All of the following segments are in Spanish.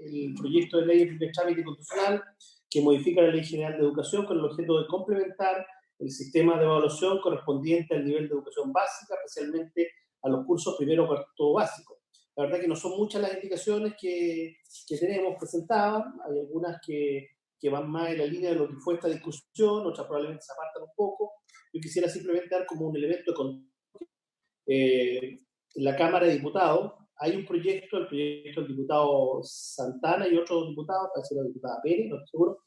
el proyecto de ley de trámite constitucional que modifica la Ley General de Educación con el objeto de complementar el sistema de evaluación correspondiente al nivel de educación básica, especialmente a los cursos primero cuarto básico. La verdad que no son muchas las indicaciones que tenemos presentadas, hay algunas que van más en la línea de lo que fue esta discusión, otras probablemente se apartan un poco. Yo quisiera simplemente dar como un elemento con en la Cámara de Diputados hay un proyecto, el proyecto del diputado Santana y otros diputados, parece la diputada Pérez, no estoy seguro,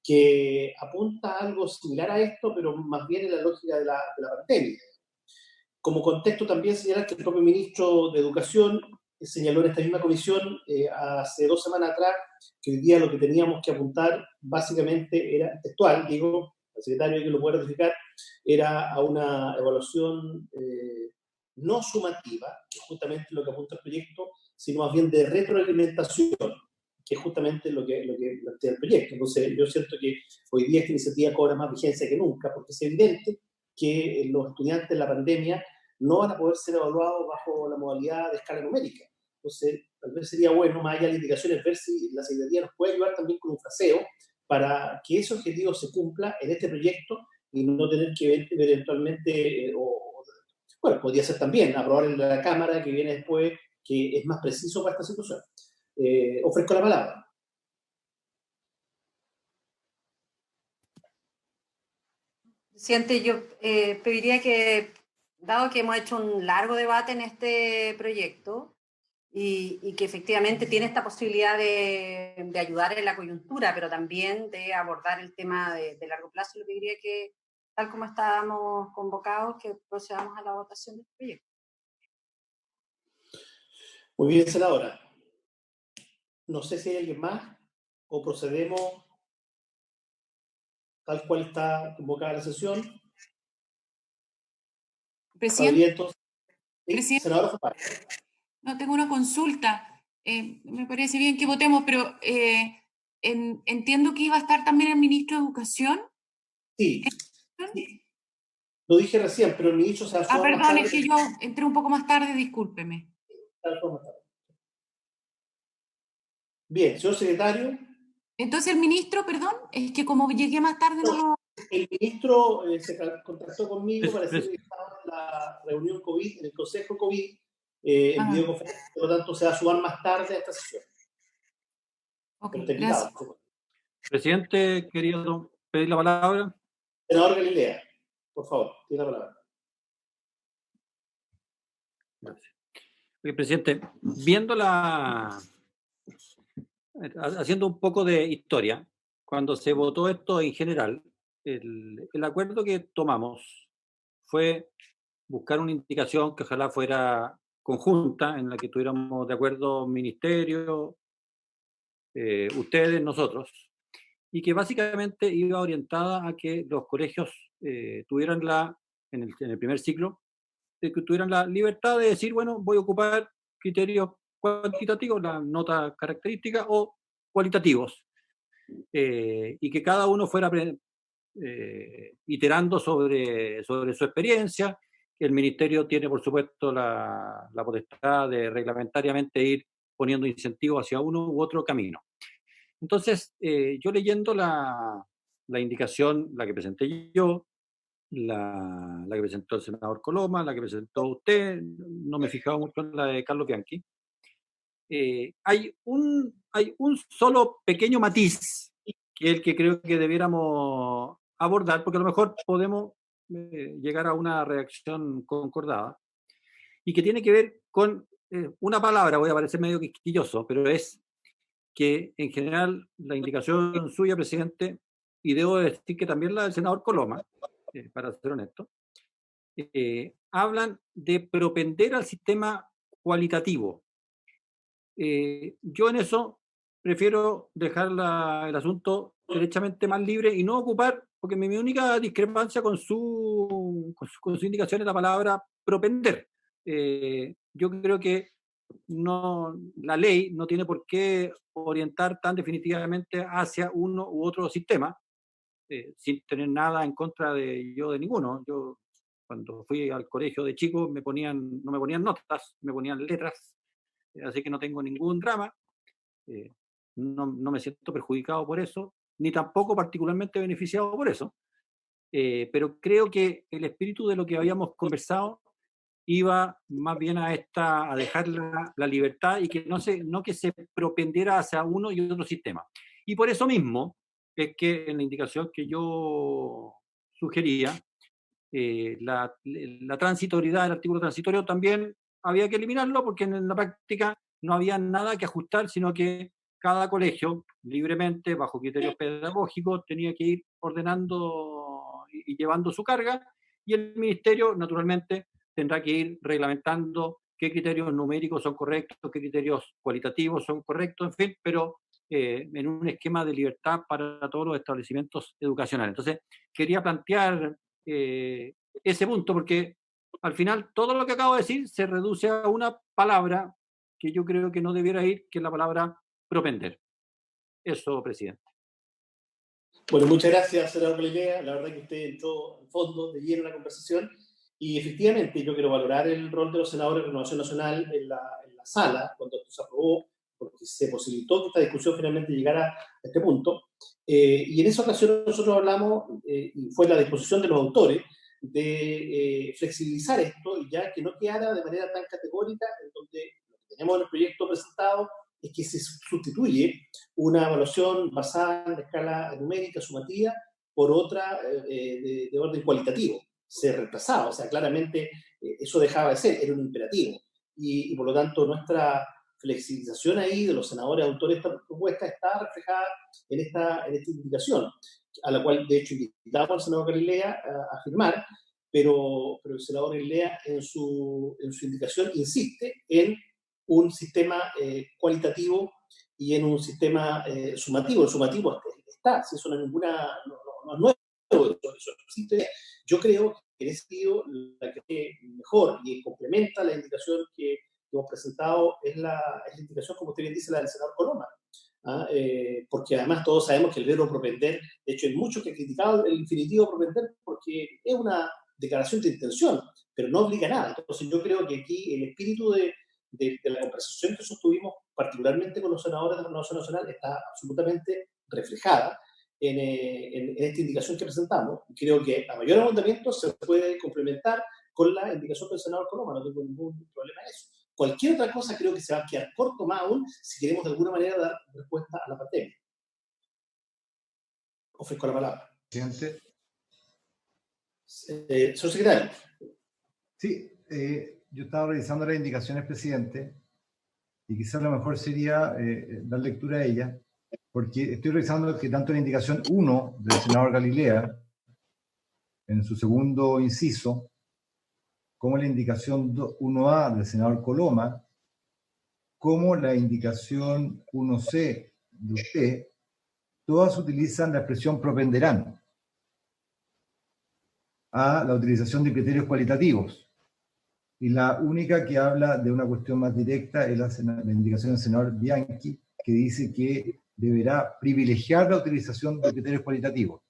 que apunta a algo similar a esto, pero más bien en la lógica de la pandemia. Como contexto también señalar que el propio ministro de Educación señaló en esta misma comisión hace 2 semanas atrás que hoy día lo que teníamos que apuntar básicamente era textual, digo, al secretario que lo puede ratificar, era a una evaluación no sumativa, que es justamente lo que apunta el proyecto, sino más bien de retroalimentación, que es justamente lo que plantea el proyecto. Entonces, yo siento que hoy día esta iniciativa cobra más vigencia que nunca, porque es evidente que los estudiantes en la pandemia no van a poder ser evaluados bajo la modalidad de escala numérica. Entonces, tal vez sería bueno, más allá de indicaciones, ver si la Secretaría nos puede ayudar también con un fraseo para que ese objetivo se cumpla en este proyecto y no tener que ver eventualmente, bueno, podría ser también aprobar en la Cámara que viene después, que es más preciso para esta situación. Ofrezco la palabra. Presidente, yo pediría que, dado que hemos hecho un largo debate en este proyecto y que efectivamente tiene esta posibilidad de ayudar en la coyuntura, pero también de abordar el tema de largo plazo, le pediría que, tal como estábamos convocados, que procedamos a la votación del proyecto. Muy bien, senadora. No sé si hay alguien más o procedemos tal cual está convocada la sesión. Presidente, ¿Sí? Senadora Zapata. no, tengo una consulta. Me parece bien que votemos, pero entiendo que iba a estar también el ministro de Educación. Sí. Lo dije recién, pero el ministro se ha sumado perdón, más tarde. es que yo entré un poco más tarde, discúlpeme. Bien, señor secretario. Entonces el ministro, perdón, es que como llegué más tarde no lo... El ministro se contactó conmigo para decir que estaba en la reunión COVID, en el consejo COVID, en videoconferencia, por lo tanto se va a sumar más tarde a esta sesión. Ok, gracias. Presidente, quería pedir la palabra. Senador Galilea, por favor, tiene la palabra. Gracias. Presidente, haciendo un poco de historia, cuando se votó esto en general, el acuerdo que tomamos fue buscar una indicación que ojalá fuera conjunta, en la que tuviéramos de acuerdo ministerio, ustedes, nosotros, y que básicamente iba orientada a que los colegios tuvieran en el primer ciclo, que tuvieran la libertad de decir, bueno, voy a ocupar criterios cuantitativos, las notas características, o cualitativos, y que cada uno fuera iterando sobre su experiencia. El ministerio tiene, por supuesto, la potestad de reglamentariamente ir poniendo incentivos hacia uno u otro camino. Entonces, yo leyendo la indicación, la que presenté yo, la que presentó el senador Coloma, la que presentó usted, no me he fijado mucho en la de Carlos Bianchi, hay un solo pequeño matiz que es el que creo que debiéramos abordar, porque a lo mejor podemos llegar a una reacción concordada, y que tiene que ver con una palabra, voy a parecer medio quisquilloso, pero es que en general la indicación suya, presidente, y debo decir que también la del senador Coloma, para ser honesto, hablan de propender al sistema cualitativo. Yo en eso prefiero dejar el asunto derechamente más libre y no ocupar, porque mi única discrepancia con su indicación es la palabra propender. Yo creo que la ley no tiene por qué orientar tan definitivamente hacia uno u otro sistema, sin tener nada en contra de ninguno. Yo cuando fui al colegio de chico no me ponían notas, me ponían letras, así que no tengo ningún drama. no me siento perjudicado por eso, ni tampoco particularmente beneficiado por eso. Pero creo que el espíritu de lo que habíamos conversado iba más bien a dejar la libertad y que no que se propendiera hacia uno y otro sistema. Y por eso mismo es que en la indicación que yo sugería, la transitoriedad, el artículo transitorio también había que eliminarlo porque en la práctica no había nada que ajustar, sino que cada colegio libremente, bajo criterios pedagógicos, tenía que ir ordenando y llevando su carga, y el ministerio naturalmente tendrá que ir reglamentando qué criterios numéricos son correctos, qué criterios cualitativos son correctos, en fin, pero en un esquema de libertad para todos los establecimientos educacionales. Entonces, quería plantear ese punto, porque al final todo lo que acabo de decir se reduce a una palabra que yo creo que no debiera ir, que es la palabra propender. Eso, presidente. Bueno, muchas gracias, senador Galilea. La verdad que usted entró en fondo, de lleno en la conversación, y efectivamente yo quiero valorar el rol de los senadores de Renovación Nacional en la sala, cuando esto se aprobó, porque se posibilitó que esta discusión finalmente llegara a este punto. Y en esa ocasión nosotros hablamos, y fue la disposición de los autores, de flexibilizar esto y ya que no quedara de manera tan categórica, en donde lo que tenemos en el proyecto presentado es que se sustituye una evaluación basada en escala numérica sumativa por otra de orden cualitativo. Se reemplazaba, o sea, claramente eso dejaba de ser, era un imperativo. Y por lo tanto nuestra flexibilización ahí de los senadores autores de esta propuesta está reflejada en esta indicación, a la cual de hecho invitamos al senador Galilea a firmar, pero el senador Galilea en su indicación insiste en un sistema cualitativo y en un sistema sumativo. El sumativo está, si eso no es ninguna, no es nuevo, eso existe. Yo creo que en ese sentido la que mejor y complementa la indicación que hemos presentado es la indicación, como usted bien dice, la del senador Coloma. Porque además todos sabemos que el verbo propender, de hecho hay muchos que han criticado el infinitivo propender porque es una declaración de intención, pero no obliga a nada. Entonces yo creo que aquí el espíritu de la conversación que sostuvimos, particularmente con los senadores de la Renovación Nacional, está absolutamente reflejada en esta indicación que presentamos. Creo que a mayor abundamiento se puede complementar con la indicación del senador Coloma, no tengo ningún problema en eso. Cualquier otra cosa creo que se va a quedar corto más aún si queremos de alguna manera dar respuesta a la pandemia. Ofrezco la palabra. Presidente. Señor secretario. Sí, yo estaba revisando las indicaciones, presidente, y quizás lo mejor sería dar lectura a ella, porque estoy revisando que tanto la indicación 1 del senador Galilea, en su segundo inciso, como la indicación 1A del senador Coloma, como la indicación 1C de usted, todas utilizan la expresión propenderán a la utilización de criterios cualitativos. Y la única que habla de una cuestión más directa es la indicación del senador Bianchi, que dice que deberá privilegiar la utilización de criterios cualitativos.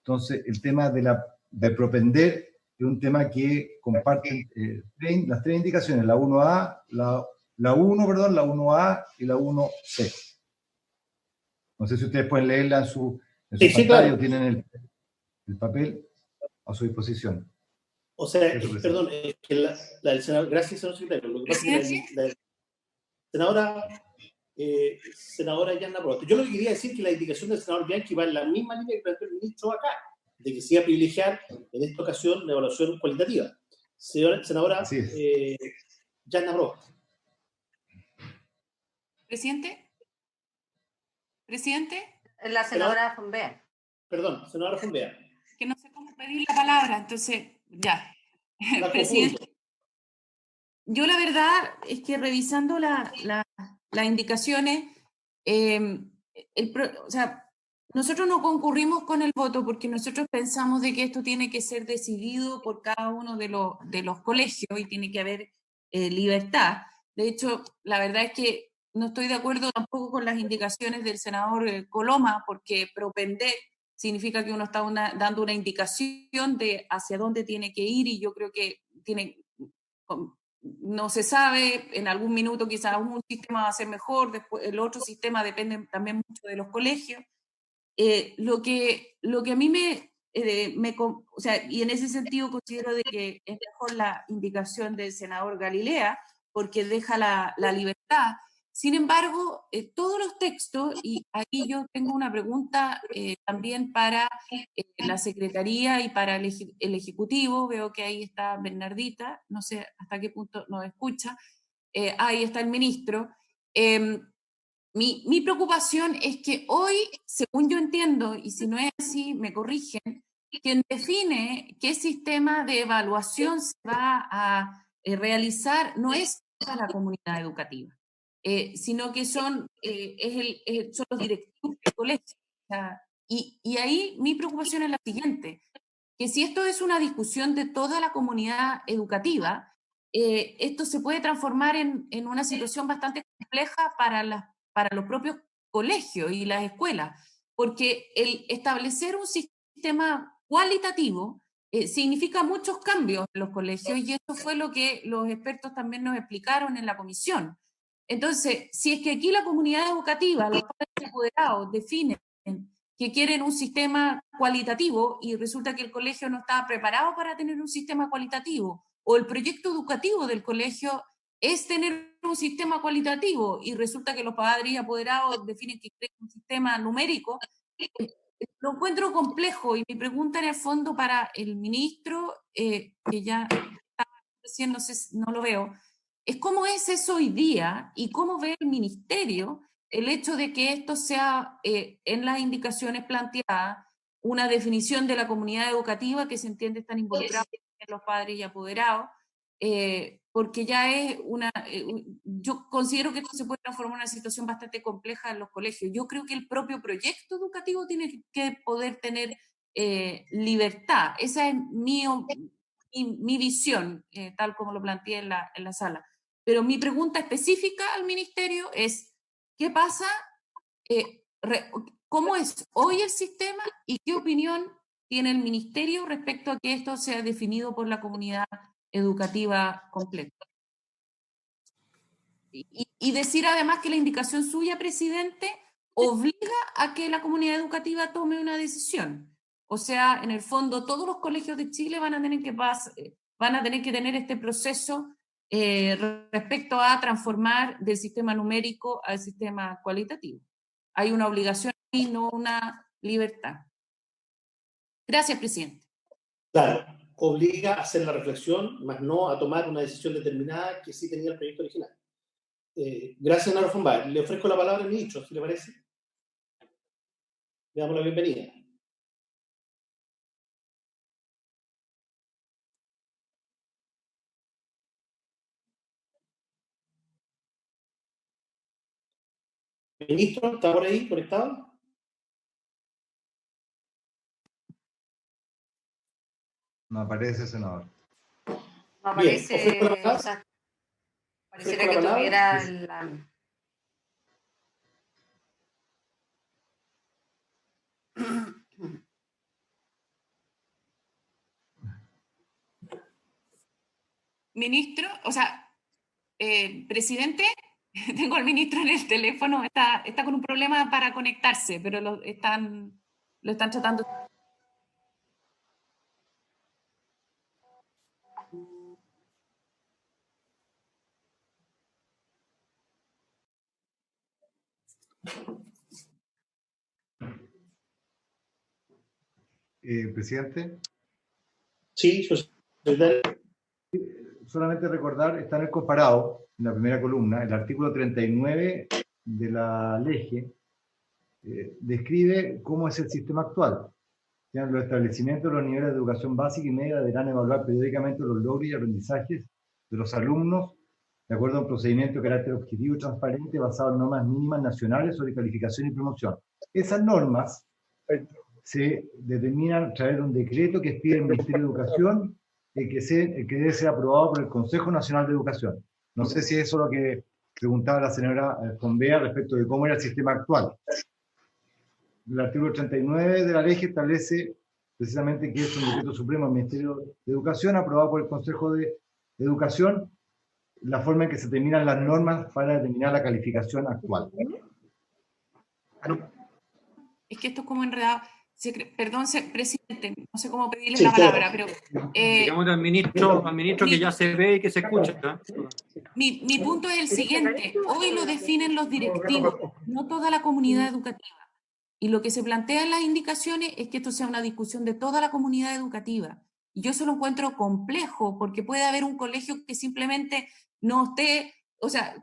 Entonces, el tema de propender es un tema que comparten las tres indicaciones, la 1A, la 1A y la 1C. No sé si ustedes pueden leerla en su pantalla, claro. O tienen el papel a su disposición. O sea, perdón, que la del senador, gracias, señor secretario. Lo que pasa es que la senadora Yanna Prost. Yo lo que quería decir es que la indicación del senador Bianchi va en la misma línea que planteó el ministro acá, de que se iba a privilegiar en esta ocasión la evaluación cualitativa. Senadora Yanna Prost. ¿Presidente? ¿Presidente? La senadora Fombea. Perdón, senadora Fombea. Que no sé cómo pedir la palabra, entonces, ya. Presidente. Yo la verdad es que revisando las indicaciones, o sea, nosotros no concurrimos con el voto porque nosotros pensamos de que esto tiene que ser decidido por cada uno de los colegios y tiene que haber libertad. De hecho, la verdad es que no estoy de acuerdo tampoco con las indicaciones del senador Coloma, porque propender significa que uno está dando una indicación de hacia dónde tiene que ir, y yo creo que no se sabe, en algún minuto quizás un sistema va a ser mejor, después el otro sistema depende también mucho de los colegios. Lo que a mí o sea, y en ese sentido considero de que es mejor la indicación del senador Galilea, porque deja la libertad. Sin embargo, todos los textos, y aquí yo tengo una pregunta también para la Secretaría y para el Ejecutivo, veo que ahí está Bernardita, no sé hasta qué punto nos escucha, ahí está el ministro. Mi preocupación es que hoy, según yo entiendo, y si no es así, me corrigen, quien define qué sistema de evaluación se va a realizar no es toda la comunidad educativa, sino que son los directivos del colegio. O sea, y ahí mi preocupación es la siguiente, que si esto es una discusión de toda la comunidad educativa, esto se puede transformar en una situación bastante compleja para los propios colegios y las escuelas, porque el establecer un sistema cualitativo significa muchos cambios en los colegios, y eso fue lo que los expertos también nos explicaron en la comisión. Entonces, si es que aquí la comunidad educativa, los padres apoderados definen que quieren un sistema cualitativo y resulta que el colegio no estaba preparado para tener un sistema cualitativo, o el proyecto educativo del colegio es tener un sistema cualitativo y resulta que los padres apoderados definen que quieren un sistema numérico, lo encuentro complejo. Y mi pregunta en el fondo para el ministro, que ya estaba diciendo, no lo veo, es cómo es eso hoy día y cómo ve el ministerio el hecho de que esto sea, en las indicaciones planteadas, una definición de la comunidad educativa que se entiende están involucrados en los padres y apoderados, porque ya es yo considero que esto se puede transformar en una situación bastante compleja en los colegios. Yo creo que el propio proyecto educativo tiene que poder tener libertad. Esa es mi visión, tal como lo planteé en la sala. Pero mi pregunta específica al ministerio es, ¿qué pasa? ¿Cómo es hoy el sistema y qué opinión tiene el ministerio respecto a que esto sea definido por la comunidad educativa completa? Y decir además que la indicación suya, presidente, obliga a que la comunidad educativa tome una decisión. O sea, en el fondo, todos los colegios de Chile van a tener que tener este proceso respecto a transformar del sistema numérico al sistema cualitativo. Hay una obligación y no una libertad. Gracias, presidente. Claro, obliga a hacer la reflexión, más no a tomar una decisión determinada que sí tenía el proyecto original. Gracias, senador Fombay. Le ofrezco la palabra al ministro, si le parece. Le damos la bienvenida. Ministro, ¿está por ahí conectado? No aparece, senador. No aparece. Bien, ofrezco la palabra. O sea, pareciera que tuviera la... Ministro, o sea, presidente, tengo al ministro en el teléfono, está con un problema para conectarse, pero lo están tratando. Presidente. Sí, solamente recordar, está en el comparado, en la primera columna, el artículo 39 de la LEGE describe cómo es el sistema actual. Los establecimientos de los niveles de educación básica y media deberán evaluar periódicamente los logros y aprendizajes de los alumnos de acuerdo a un procedimiento de carácter objetivo y transparente basado en normas mínimas nacionales sobre calificación y promoción. Esas normas se determinan a través de un decreto que expide el Ministerio de Educación que debe ser aprobado por el Consejo Nacional de Educación. No sé si eso es lo que preguntaba la señora Fombea respecto de cómo era el sistema actual. El artículo 39 de la ley establece precisamente que es un decreto supremo del Ministerio de Educación aprobado por el Consejo de Educación la forma en que se determinan las normas para determinar la calificación actual. Es que esto es como enredado. Perdón, presidente, no sé cómo pedirle Sí, la palabra, claro. pero... Digamos al ministro que ya se ve y que se escucha. Mi punto es el siguiente. Hoy lo definen los directivos, no toda la comunidad educativa. Y lo que se plantea en las indicaciones es que esto sea una discusión de toda la comunidad educativa. Y yo eso lo encuentro complejo, porque puede haber un colegio que simplemente no esté... O sea,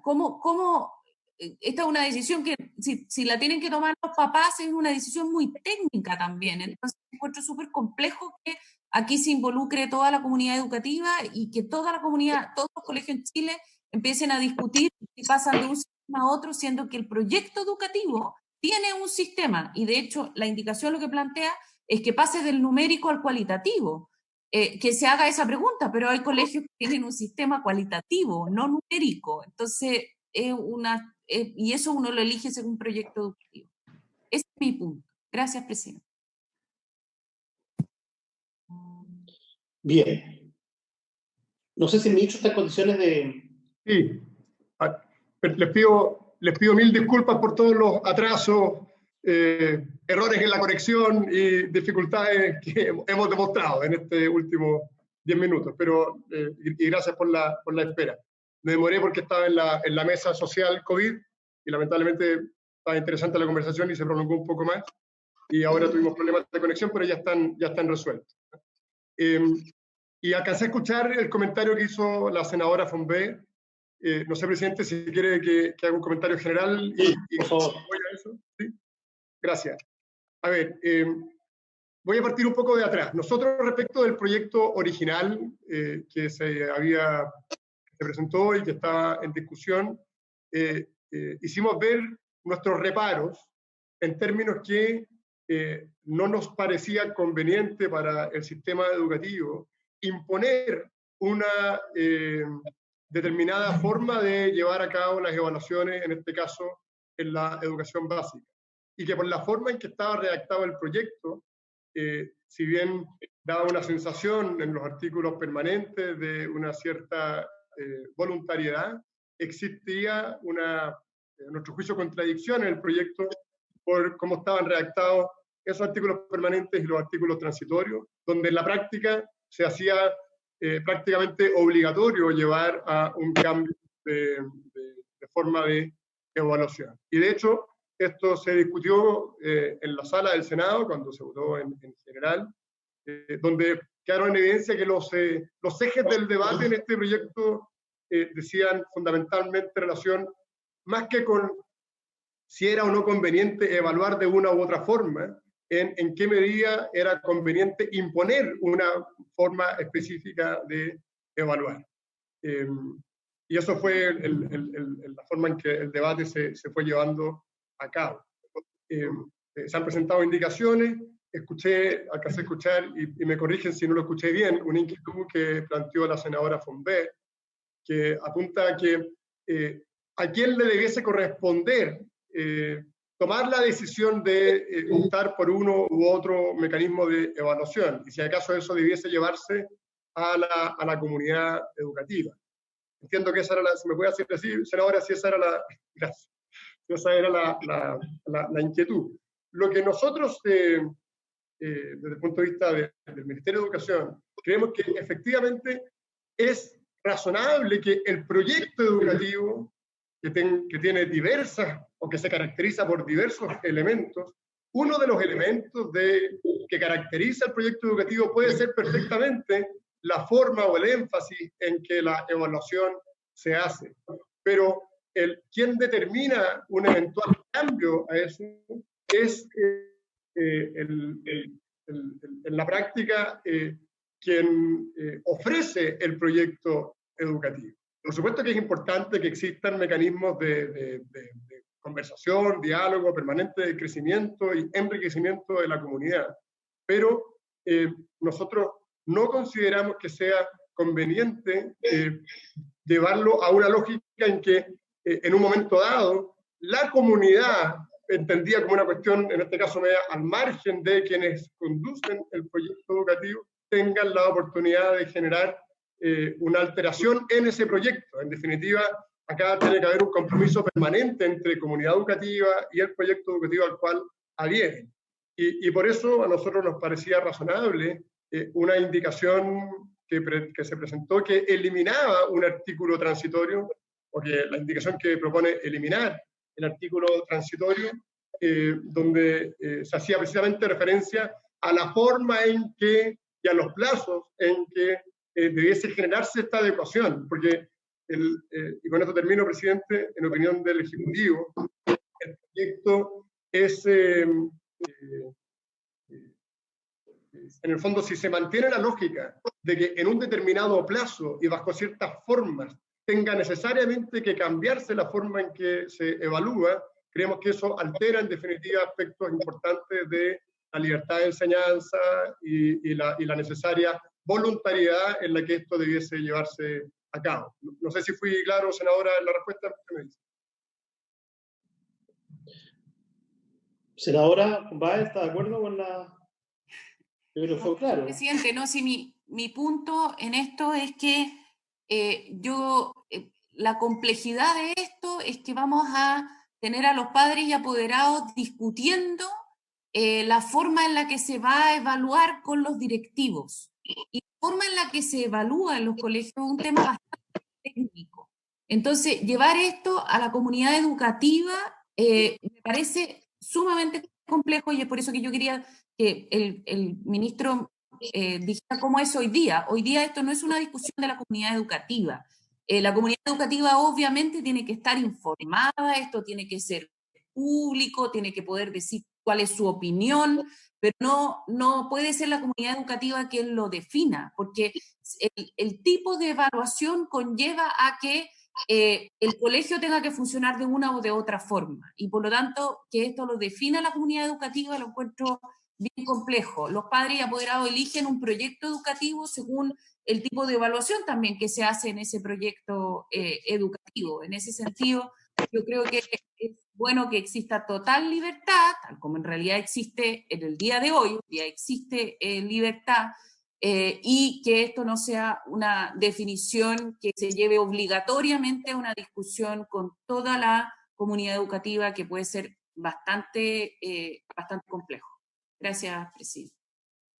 esta es una decisión que si la tienen que tomar los papás es una decisión muy técnica también. Entonces encuentro súper complejo que aquí se involucre toda la comunidad educativa y que toda la comunidad, todos los colegios en Chile empiecen a discutir si pasan de un sistema a otro, siendo que el proyecto educativo tiene un sistema. Y de hecho la indicación lo que plantea es que pase del numérico al cualitativo. Que se haga esa pregunta, pero hay colegios que tienen un sistema cualitativo, no numérico. Entonces, y eso uno lo elige según proyecto educativo. Ese es mi punto. Gracias, presidente. Bien. No sé si el ministro está en condiciones de... Sí. Les pido mil disculpas por todos los atrasos, errores en la conexión y dificultades que hemos demostrado en este último 10 minutos, pero y gracias por la espera. Me demoré porque estaba en la mesa social COVID y lamentablemente estaba interesante la conversación y se prolongó un poco más y ahora tuvimos problemas de conexión, pero ya están resueltos. Y alcancé a escuchar el comentario que hizo la senadora Fombé. No sé, presidente, si quiere que haga un comentario general y por favor. apoya eso. ¿Sí? Gracias. A ver, voy a partir un poco de atrás. Nosotros, respecto del proyecto original que se presentó y que estaba en discusión, hicimos ver nuestros reparos en términos que no nos parecía conveniente para el sistema educativo imponer una determinada forma de llevar a cabo las evaluaciones, en este caso en la educación básica. Y que por la forma en que estaba redactado el proyecto, si bien daba una sensación en los artículos permanentes de una cierta voluntariedad, existía en nuestro juicio, contradicción en el proyecto por cómo estaban redactados esos artículos permanentes y los artículos transitorios, donde en la práctica se hacía prácticamente obligatorio llevar a un cambio de forma de evaluación. Y de hecho, esto se discutió en la sala del Senado, cuando se votó en general, donde quedaron en evidencia que los ejes del debate en este proyecto decían fundamentalmente relación, más que con si era o no conveniente evaluar de una u otra forma, en qué medida era conveniente imponer una forma específica de evaluar. Y eso fue la forma en que el debate se fue llevando a cabo. Se han presentado indicaciones, alcancé a escuchar, y me corrigen si no lo escuché bien, una inquietud que planteó la senadora Fombé, que apunta a que a quién le debiese corresponder tomar la decisión de optar por uno u otro mecanismo de evaluación, y si acaso eso debiese llevarse a la comunidad educativa. Entiendo que esa era si me puede hacer decir, senadora, si esa era la inquietud. Lo que nosotros, desde el punto de vista del Ministerio de Educación, creemos que efectivamente es razonable que el proyecto educativo, que tiene diversas, o que se caracteriza por diversos elementos, uno de los elementos que caracteriza el proyecto educativo puede ser perfectamente la forma o el énfasis en que la evaluación se hace. Pero quien determina un eventual cambio a eso es en la práctica quien ofrece el proyecto educativo. Por supuesto que es importante que existan mecanismos de conversación, diálogo permanente, de crecimiento y enriquecimiento de la comunidad, pero nosotros no consideramos que sea conveniente llevarlo a una lógica en que en un momento dado la comunidad, entendida como una cuestión, en este caso media, al margen de quienes conducen el proyecto educativo, tengan la oportunidad de generar una alteración en ese proyecto. En definitiva, acá tiene que haber un compromiso permanente entre comunidad educativa y el proyecto educativo al cual adhieren. Y por eso a nosotros nos parecía razonable una indicación que se presentó que eliminaba un artículo transitorio, o que la indicación que propone eliminar el artículo transitorio, donde se hacía precisamente referencia a la forma en que y a los plazos en que debiese generarse esta adecuación, porque, y con esto termino, presidente, en opinión del Ejecutivo, el proyecto es, en el fondo, si se mantiene la lógica de que en un determinado plazo y bajo ciertas formas tenga necesariamente que cambiarse la forma en que se evalúa, creemos que eso altera en definitiva aspectos importantes de la libertad de enseñanza y la necesaria voluntariedad en la que esto debiese llevarse a cabo. No sé si fui claro, senadora, en la respuesta que me dice. Senadora Baez, ¿está de acuerdo con la...? Yo creo que fue claro. Presidente, no, si mi punto en esto es que la complejidad de esto es que vamos a tener a los padres y apoderados discutiendo la forma en la que se va a evaluar con los directivos. Y la forma en la que se evalúa en los colegios es un tema bastante técnico. Entonces, llevar esto a la comunidad educativa me parece sumamente complejo, y es por eso que yo quería que el ministro dijera cómo es hoy día. Hoy día esto no es una discusión de la comunidad educativa. La comunidad educativa obviamente tiene que estar informada, esto tiene que ser público, tiene que poder decir cuál es su opinión, pero no puede ser la comunidad educativa quien lo defina, porque el tipo de evaluación conlleva a que el colegio tenga que funcionar de una o de otra forma, y por lo tanto que esto lo defina la comunidad educativa lo encuentro bien complejo. Los padres y apoderados eligen un proyecto educativo según el tipo de evaluación también que se hace en ese proyecto educativo. En ese sentido, yo creo que es bueno que exista total libertad, tal como en realidad existe en el día de hoy, ya existe libertad, y que esto no sea una definición que se lleve obligatoriamente a una discusión con toda la comunidad educativa, que puede ser bastante complejo. Gracias, presidente.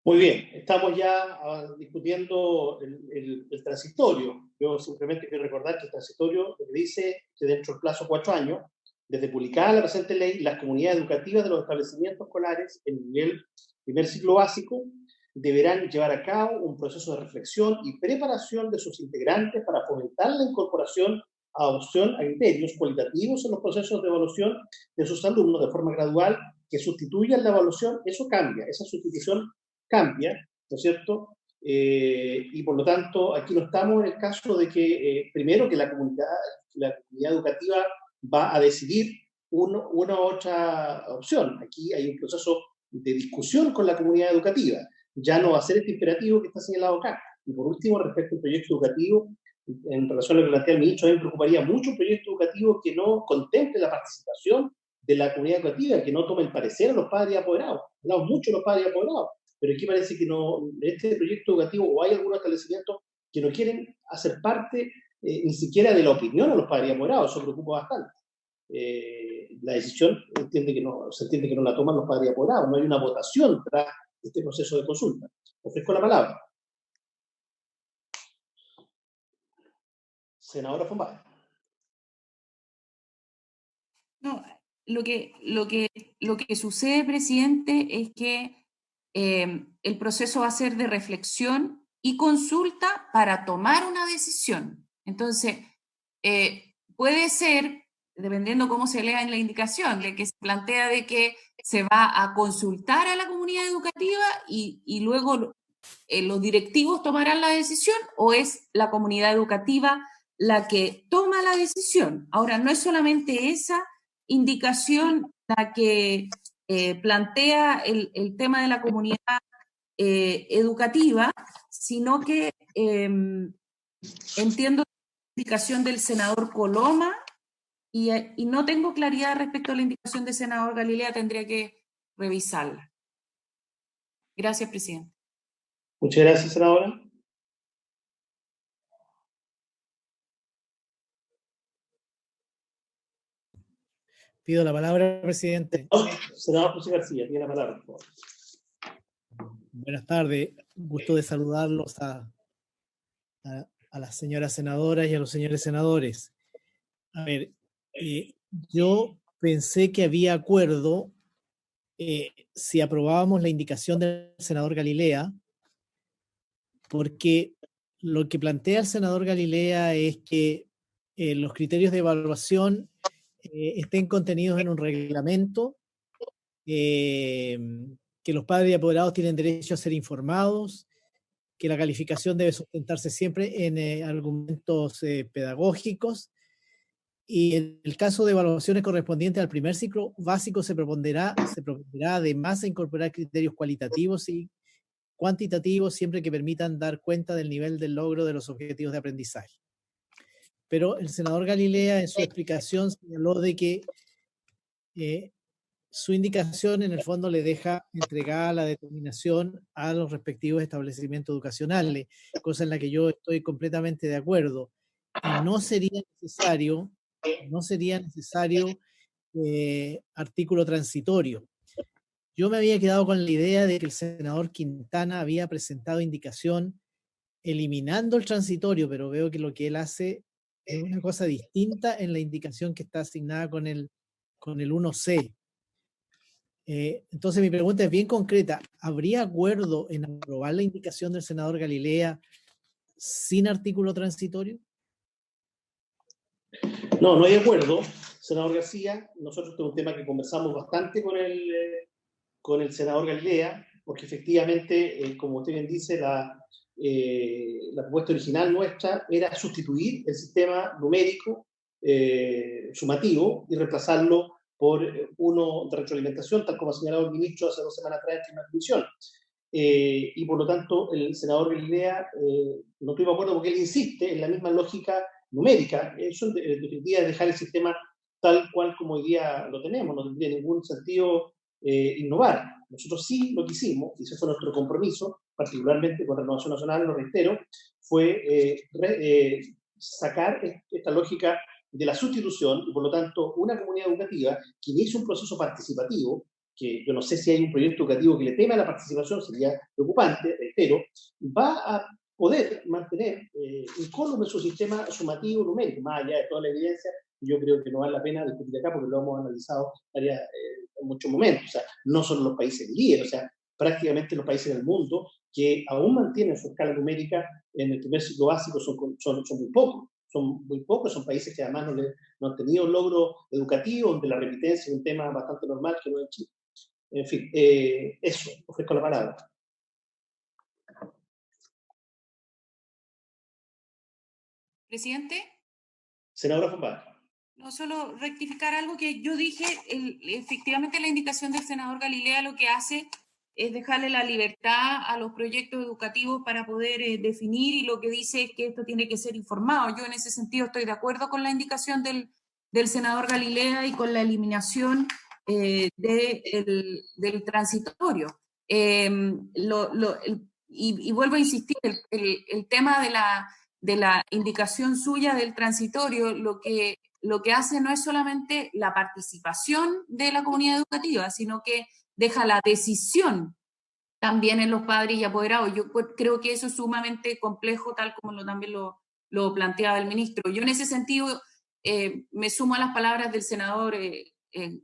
Muy bien, estamos ya discutiendo el transitorio. Yo simplemente quiero recordar que el transitorio dice que dentro del plazo de 4 años, desde publicada la presente ley, las comunidades educativas de los establecimientos escolares en nivel primer ciclo básico deberán llevar a cabo un proceso de reflexión y preparación de sus integrantes para fomentar la incorporación, adopción a criterios cualitativos en los procesos de evaluación de sus alumnos de forma gradual que sustituyan la evaluación. Eso cambia, esa sustitución cambia, ¿no es cierto? Y por lo tanto, aquí no estamos en el caso de que, primero, que la comunidad educativa va a decidir una u otra opción. Aquí hay un proceso de discusión con la comunidad educativa. Ya no va a ser este imperativo que está señalado acá. Y por último, respecto al proyecto educativo, en relación a lo que plantea el ministro, a mí me preocuparía mucho un proyecto educativo que no contemple la participación de la comunidad educativa, que no tome el parecer a los padres y apoderados. Hablamos mucho de los padres y apoderados, pero aquí parece que no, en este proyecto educativo, o hay algunos establecimientos que no quieren hacer parte ni siquiera de la opinión a los padres y apoderados. Eso preocupa bastante. La decisión se entiende que no la toman los padres y apoderados, no hay una votación tras este proceso de consulta. Ofrezco la palabra. Senadora Fombay. No, lo que sucede, presidente, es que el proceso va a ser de reflexión y consulta para tomar una decisión. Entonces, puede ser, dependiendo cómo se lea en la indicación, de que se plantea de que se va a consultar a la comunidad educativa y luego los directivos tomarán la decisión, o es la comunidad educativa la que toma la decisión. Ahora, no es solamente esa indicación la que plantea el tema de la comunidad educativa, sino que entiendo la indicación del senador Coloma y no tengo claridad respecto a la indicación del senador Galilea, tendría que revisarla. Gracias, presidente. Muchas gracias, senadora. Pido la palabra, presidente. Senador José García, tiene la palabra, por favor. Buenas tardes. Gusto de saludarlos a las señoras senadoras y a los señores senadores. A ver, yo pensé que había acuerdo si aprobábamos la indicación del senador Galilea, porque lo que plantea el senador Galilea es que los criterios de evaluación estén contenidos en un reglamento, que los padres y apoderados tienen derecho a ser informados, que la calificación debe sustentarse siempre en argumentos pedagógicos, y en el caso de evaluaciones correspondientes al primer ciclo básico se propondrá además a incorporar criterios cualitativos y cuantitativos siempre que permitan dar cuenta del nivel del logro de los objetivos de aprendizaje. Pero el senador Galilea en su explicación señaló de que su indicación en el fondo le deja entregada la determinación a los respectivos establecimientos educacionales, cosa en la que yo estoy completamente de acuerdo. Y no sería necesario artículo transitorio. Yo me había quedado con la idea de que el senador Quintana había presentado indicación eliminando el transitorio, pero veo que lo que él hace es una cosa distinta en la indicación que está asignada con el 1C. Entonces mi pregunta es bien concreta. ¿Habría acuerdo en aprobar la indicación del senador Galilea sin artículo transitorio? No, no hay acuerdo, senador García. Nosotros tenemos un tema que conversamos bastante con el senador Galilea, porque efectivamente, como usted bien dice, la propuesta original nuestra era sustituir el sistema numérico sumativo y reemplazarlo por uno de retroalimentación, tal como ha señalado el ministro hace 2 semanas atrás en una comisión. Y por lo tanto, el senador Galilea no estuvo de acuerdo porque él insiste en la misma lógica numérica. Eso en definitiva es dejar el sistema tal cual como hoy día lo tenemos, no tendría ningún sentido innovar. Nosotros sí lo que hicimos, y ese fue nuestro compromiso, particularmente con Renovación Nacional, lo reitero, fue sacar esta lógica de la sustitución, y por lo tanto una comunidad educativa que inicia un proceso participativo, que yo no sé si hay un proyecto educativo que le tema a la participación, sería preocupante, reitero, va a poder mantener incólume su sistema sumativo numérico, más allá de toda la evidencia. Yo creo que no vale la pena discutir acá porque lo hemos analizado en muchos momentos. O sea, no son los países líderes, o sea, prácticamente los países del mundo que aún mantienen su escala numérica en el primer ciclo básico son muy pocos. Son muy pocos, son países que además no han tenido un logro educativo, donde la repitencia es un tema bastante normal que no es en Chile. En fin, eso, ofrezco la palabra. Presidente. Senadora Fombal. No, solo rectificar algo que yo dije, efectivamente la indicación del senador Galilea lo que hace es dejarle la libertad a los proyectos educativos para poder definir, y lo que dice es que esto tiene que ser informado. Yo en ese sentido estoy de acuerdo con la indicación del senador Galilea y con la eliminación del transitorio. Y vuelvo a insistir, el tema de la indicación suya del transitorio, lo que hace no es solamente la participación de la comunidad educativa, sino que deja la decisión también en los padres y apoderados. Yo creo que eso es sumamente complejo, tal como también lo planteaba el ministro. Yo en ese sentido me sumo a las palabras del senador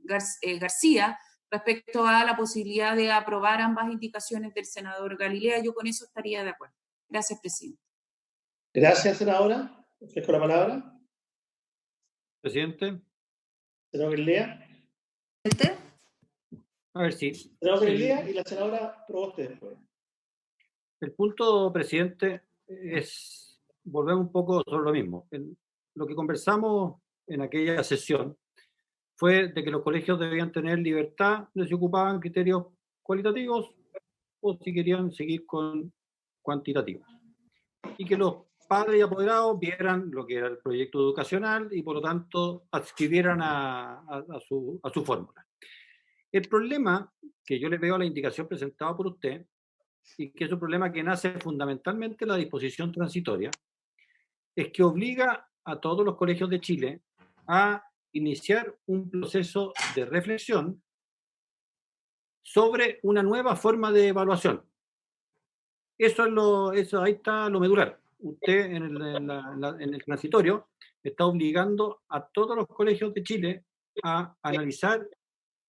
García respecto a la posibilidad de aprobar ambas indicaciones del senador Galilea. Yo con eso estaría de acuerdo. Gracias, presidente. Gracias, senadora. Ofrezco la palabra. Presidente. Senador Galilea. A ver si. Senador Galilea y la senadora Proboste después. El punto, presidente, es volver un poco sobre lo mismo. Lo que conversamos en aquella sesión fue de que los colegios debían tener libertad de si ocupaban criterios cualitativos o si querían seguir con cuantitativos. Y que los padres y apoderados vieran lo que era el proyecto educacional y por lo tanto adscribieran a su fórmula. El problema que yo le veo a la indicación presentada por usted, y que es un problema que nace fundamentalmente en la disposición transitoria, es que obliga a todos los colegios de Chile a iniciar un proceso de reflexión sobre una nueva forma de evaluación. Ahí está lo medular. Usted en el transitorio está obligando a todos los colegios de Chile a analizar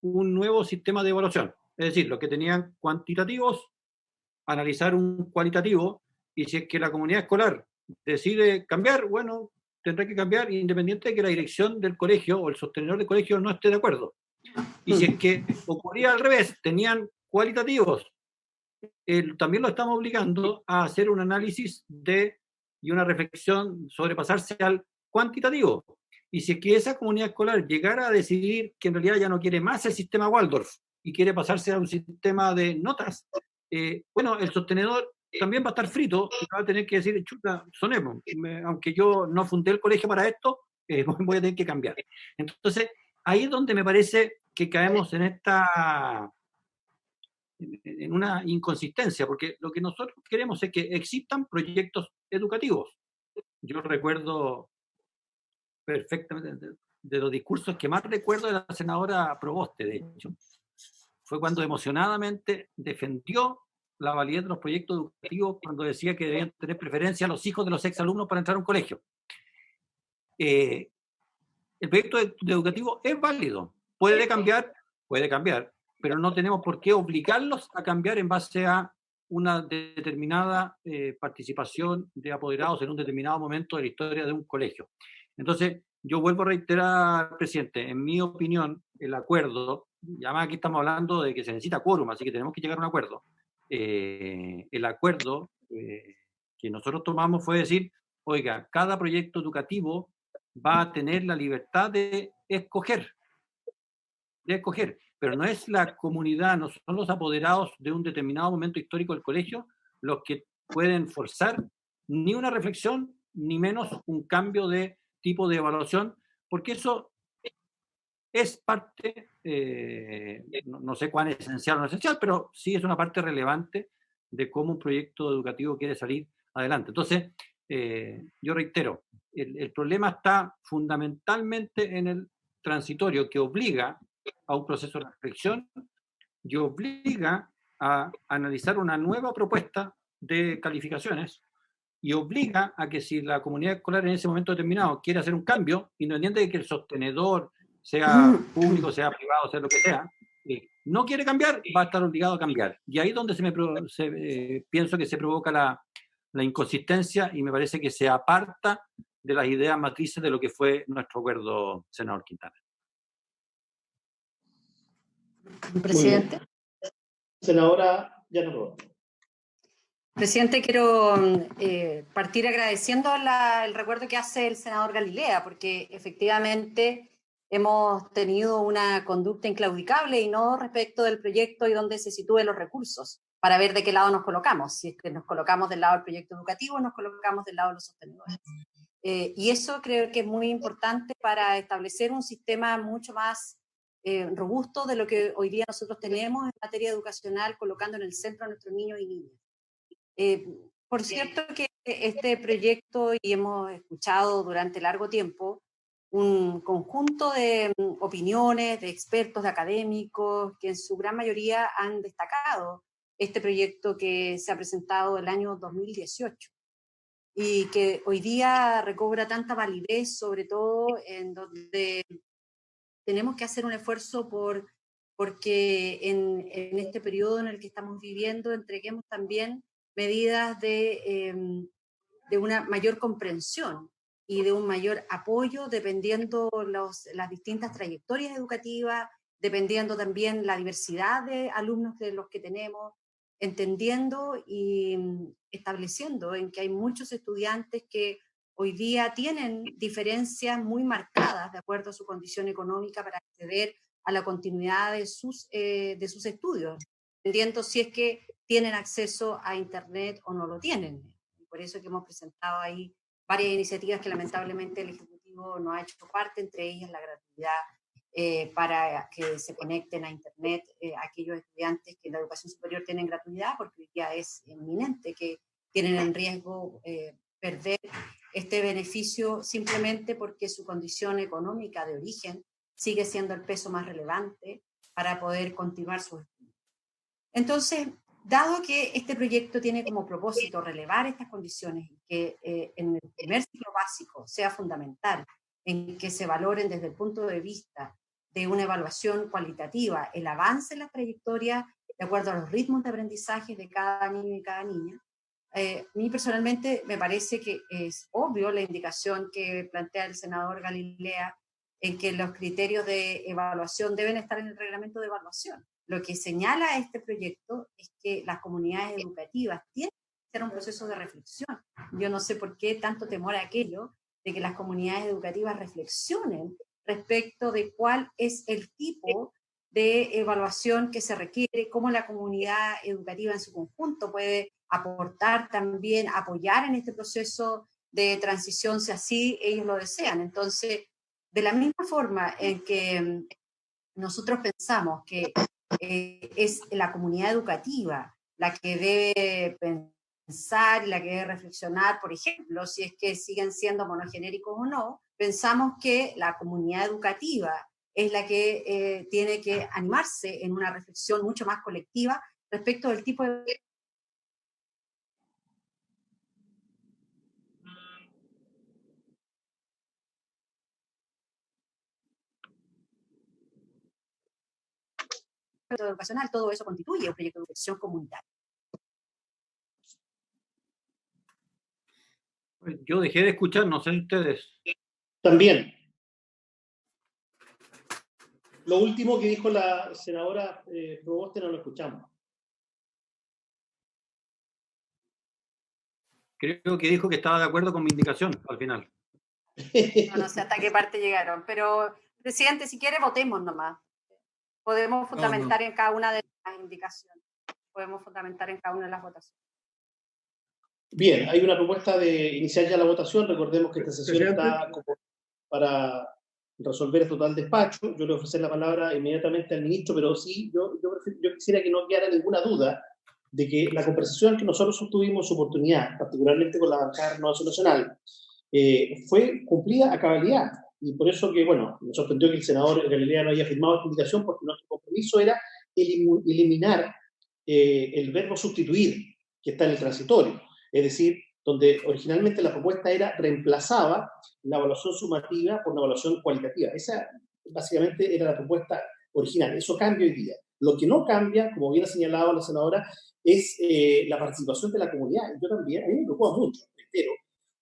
un nuevo sistema de evaluación. Es decir, los que tenían cuantitativos, analizar un cualitativo, y si es que la comunidad escolar decide cambiar, bueno, tendrá que cambiar independiente de que la dirección del colegio o el sostenedor del colegio no esté de acuerdo. Y si es que ocurría al revés, tenían cualitativos, también lo estamos obligando a hacer un análisis y una reflexión sobre pasarse al cuantitativo. Y si es que esa comunidad escolar llegara a decidir que en realidad ya no quiere más el sistema Waldorf y quiere pasarse a un sistema de notas, bueno, el sostenedor también va a estar frito y va a tener que decir, chuta, sonemos, aunque yo no fundé el colegio para esto, voy a tener que cambiar. Entonces, ahí es donde me parece que caemos en una inconsistencia, porque lo que nosotros queremos es que existan proyectos educativos. Yo recuerdo perfectamente de los discursos que más recuerdo de la senadora Proboste, de hecho, fue cuando emocionadamente defendió la validez de los proyectos educativos cuando decía que debían tener preferencia a los hijos de los exalumnos para entrar a un colegio. El proyecto educativo es válido, puede cambiar, pero no tenemos por qué obligarlos a cambiar en base a una determinada participación de apoderados en un determinado momento de la historia de un colegio. Entonces, yo vuelvo a reiterar, presidente, en mi opinión, el acuerdo, y además aquí estamos hablando de que se necesita quórum, así que tenemos que llegar a un acuerdo. El acuerdo que nosotros tomamos fue decir, oiga, cada proyecto educativo va a tener la libertad de escoger, pero no es la comunidad, no son los apoderados de un determinado momento histórico del colegio los que pueden forzar ni una reflexión, ni menos un cambio de tipo de evaluación, porque eso es parte, no sé cuán esencial o no esencial, pero sí es una parte relevante de cómo un proyecto educativo quiere salir adelante. Entonces, yo reitero, el problema está fundamentalmente en el transitorio, que obliga a un proceso de reflexión y obliga a analizar una nueva propuesta de calificaciones y obliga a que si la comunidad escolar en ese momento determinado quiere hacer un cambio, independiente de que el sostenedor sea público, sea privado, sea lo que sea, no quiere cambiar, va a estar obligado a cambiar. Y ahí es donde pienso que se provoca la inconsistencia y me parece que se aparta de las ideas matrices de lo que fue nuestro acuerdo, senador Quintana. Presidente. Senadora Llano. Presidente, quiero partir agradeciendo el recuerdo que hace el senador Galilea, porque efectivamente hemos tenido una conducta inclaudicable y no respecto del proyecto y dónde se sitúen los recursos, para ver de qué lado nos colocamos. Si es que nos colocamos del lado del proyecto educativo, nos colocamos del lado de los sostenedores. Y eso creo que es muy importante para establecer un sistema mucho más robusto de lo que hoy día nosotros tenemos en materia educacional, colocando en el centro a nuestros niños y niñas. Por cierto que este proyecto, y hemos escuchado durante largo tiempo, un conjunto de opiniones, de expertos, de académicos, que en su gran mayoría han destacado este proyecto que se ha presentado el año 2018 y que hoy día recobra tanta validez, sobre todo en donde tenemos que hacer un esfuerzo porque en este periodo en el que estamos viviendo entreguemos también medidas de una mayor comprensión y de un mayor apoyo dependiendo las distintas trayectorias educativas, dependiendo también la diversidad de alumnos de los que tenemos, entendiendo y estableciendo en que hay muchos estudiantes que hoy día tienen diferencias muy marcadas de acuerdo a su condición económica para acceder a la continuidad de sus estudios, dependiendo si es que tienen acceso a Internet o no lo tienen. Por eso que hemos presentado ahí varias iniciativas que lamentablemente el Ejecutivo no ha hecho parte, entre ellas la gratuidad para que se conecten a Internet aquellos estudiantes que en la educación superior tienen gratuidad, porque hoy día es inminente que tienen en riesgo perder este beneficio simplemente porque su condición económica de origen sigue siendo el peso más relevante para poder continuar sus estudios. Entonces, dado que este proyecto tiene como propósito relevar estas condiciones y que en el primer ciclo básico sea fundamental en que se valoren desde el punto de vista de una evaluación cualitativa el avance en la trayectoria de acuerdo a los ritmos de aprendizaje de cada niño y cada niña, a mí personalmente me parece que es obvio la indicación que plantea el senador Galilea en que los criterios de evaluación deben estar en el reglamento de evaluación. Lo que señala este proyecto es que las comunidades educativas tienen que hacer un proceso de reflexión. Yo no sé por qué tanto temor a aquello de que las comunidades educativas reflexionen respecto de cuál es el tipo de evaluación que se requiere, cómo la comunidad educativa en su conjunto puede aportar también, apoyar en este proceso de transición si así ellos lo desean. Entonces, de la misma forma en que nosotros pensamos que es la comunidad educativa la que debe pensar y la que debe reflexionar, por ejemplo, si es que siguen siendo monogenéricos o no, pensamos que la comunidad educativa es la que tiene que animarse en una reflexión mucho más colectiva respecto del tipo de educacional. Todo eso constituye un proyecto de educación comunitaria. Yo dejé de escuchar, no sé ustedes. También. Lo último que dijo la senadora Proboste no lo escuchamos. Creo que dijo que estaba de acuerdo con mi indicación al final. No sé hasta qué parte llegaron, pero, presidente, si quiere, votemos nomás. Podemos fundamentar en cada una de las indicaciones. Podemos fundamentar en cada una de las votaciones. Bien, hay una propuesta de iniciar ya la votación. Recordemos que esta sesión está como para resolver el total despacho. Yo le ofreceré la palabra inmediatamente al ministro, pero sí, yo quisiera que no quedara ninguna duda de que la conversación que nosotros obtuvimos su oportunidad, particularmente con la bancada de Renovación Nacional, fue cumplida a cabalidad. Y por eso que, bueno, me sorprendió que el senador Galilea no haya firmado esta indicación, porque nuestro compromiso era eliminar el verbo sustituir, que está en el transitorio. Es decir, donde originalmente la propuesta reemplazaba la evaluación sumativa por una evaluación cualitativa. Esa básicamente era la propuesta original. Eso cambia hoy día. Lo que no cambia, como bien ha señalado la senadora, es la participación de la comunidad. Yo también, a mí me preocupa mucho, reitero,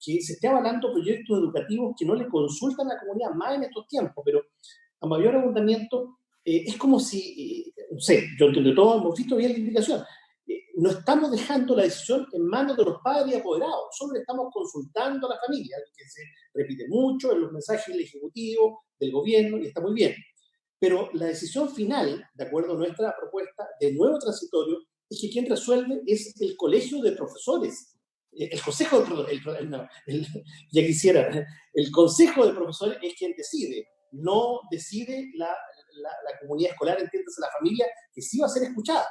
que se esté avalando proyectos educativos que no le consultan a la comunidad, más en estos tiempos, pero a mayor abundamiento, es como si, no sé, yo entiendo todo, hemos visto bien la indicación, no estamos dejando la decisión en manos de los padres y apoderados, solo le estamos consultando a la familia, que se repite mucho en los mensajes del Ejecutivo, del Gobierno, y está muy bien. Pero la decisión final, de acuerdo a nuestra propuesta de nuevo transitorio, es que quien resuelve es el colegio de profesores, el consejo de profesores, ya quisiera, el consejo de profesores es quien decide, no decide la comunidad escolar, entiéndase la familia, que sí va a ser escuchada.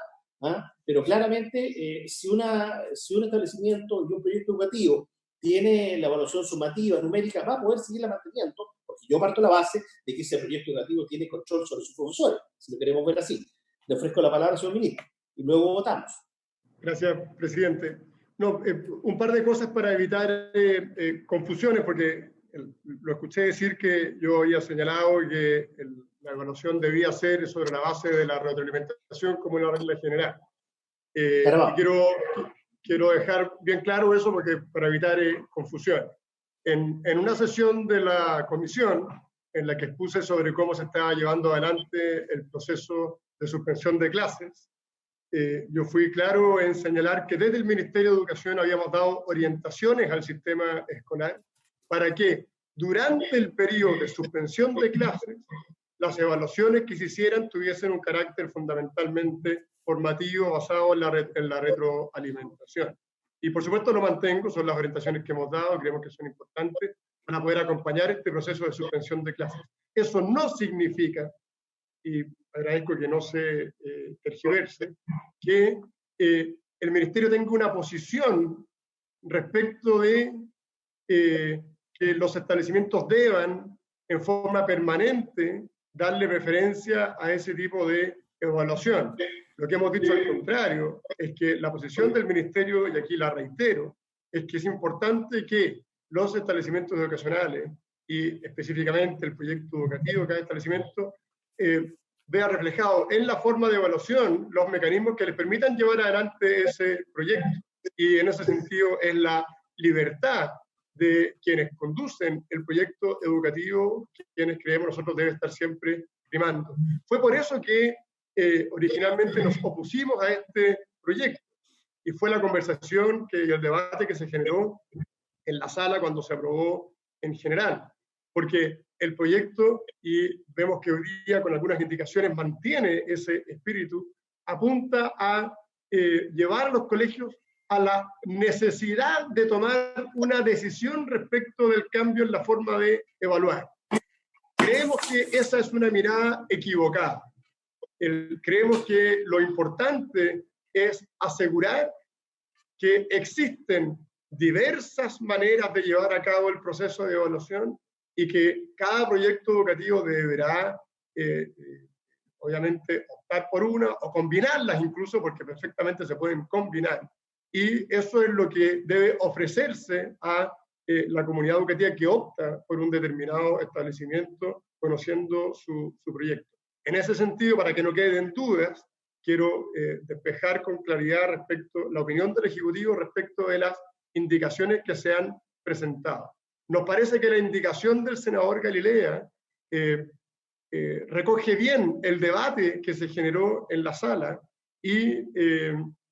Pero claramente, si un establecimiento y un proyecto educativo tiene la evaluación sumativa, numérica, va a poder seguirla manteniendo, porque yo parto de la base de que ese proyecto educativo tiene control sobre sus profesores, si lo queremos ver así. Le ofrezco la palabra, señor ministro, y luego votamos. Gracias, presidente. No, un par de cosas para evitar confusiones, porque lo escuché decir que yo había señalado que la evaluación debía ser sobre la base de la retroalimentación como una regla general. Y quiero dejar bien claro eso porque, para evitar confusión. En una sesión de la comisión en la que expuse sobre cómo se estaba llevando adelante el proceso de suspensión de clases, yo fui claro en señalar que desde el Ministerio de Educación habíamos dado orientaciones al sistema escolar para que durante el periodo de suspensión de clases las evaluaciones que se hicieran tuviesen un carácter fundamentalmente formativo basado en la retroalimentación. Y por supuesto lo mantengo, son las orientaciones que hemos dado, creemos que son importantes para poder acompañar este proceso de suspensión de clases. Eso no significa, y agradezco que no se tergiverse, que el Ministerio tenga una posición respecto de que los establecimientos deban en forma permanente darle preferencia a ese tipo de evaluación. Lo que hemos dicho al contrario es que la posición del Ministerio, y aquí la reitero, es que es importante que los establecimientos educacionales y específicamente el proyecto educativo de cada establecimiento vea reflejado en la forma de evaluación los mecanismos que les permitan llevar adelante ese proyecto. Y en ese sentido es la libertad de quienes conducen el proyecto educativo, quienes creemos nosotros debe estar siempre primando. Fue por eso que originalmente nos opusimos a este proyecto, y fue la conversación y el debate que se generó en la sala cuando se aprobó en general, porque el proyecto, y vemos que hoy día con algunas indicaciones mantiene ese espíritu, apunta a llevar a los colegios a la necesidad de tomar una decisión respecto del cambio en la forma de evaluar. Creemos que esa es una mirada equivocada. Creemos que lo importante es asegurar que existen diversas maneras de llevar a cabo el proceso de evaluación y que cada proyecto educativo deberá, obviamente, optar por una o combinarlas incluso, porque perfectamente se pueden combinar. Y eso es lo que debe ofrecerse a la comunidad educativa que opta por un determinado establecimiento conociendo su proyecto. En ese sentido, para que no queden dudas, quiero despejar con claridad respecto la opinión del Ejecutivo respecto de las indicaciones que se han presentado. Nos parece que la indicación del senador Galilea recoge bien el debate que se generó en la sala y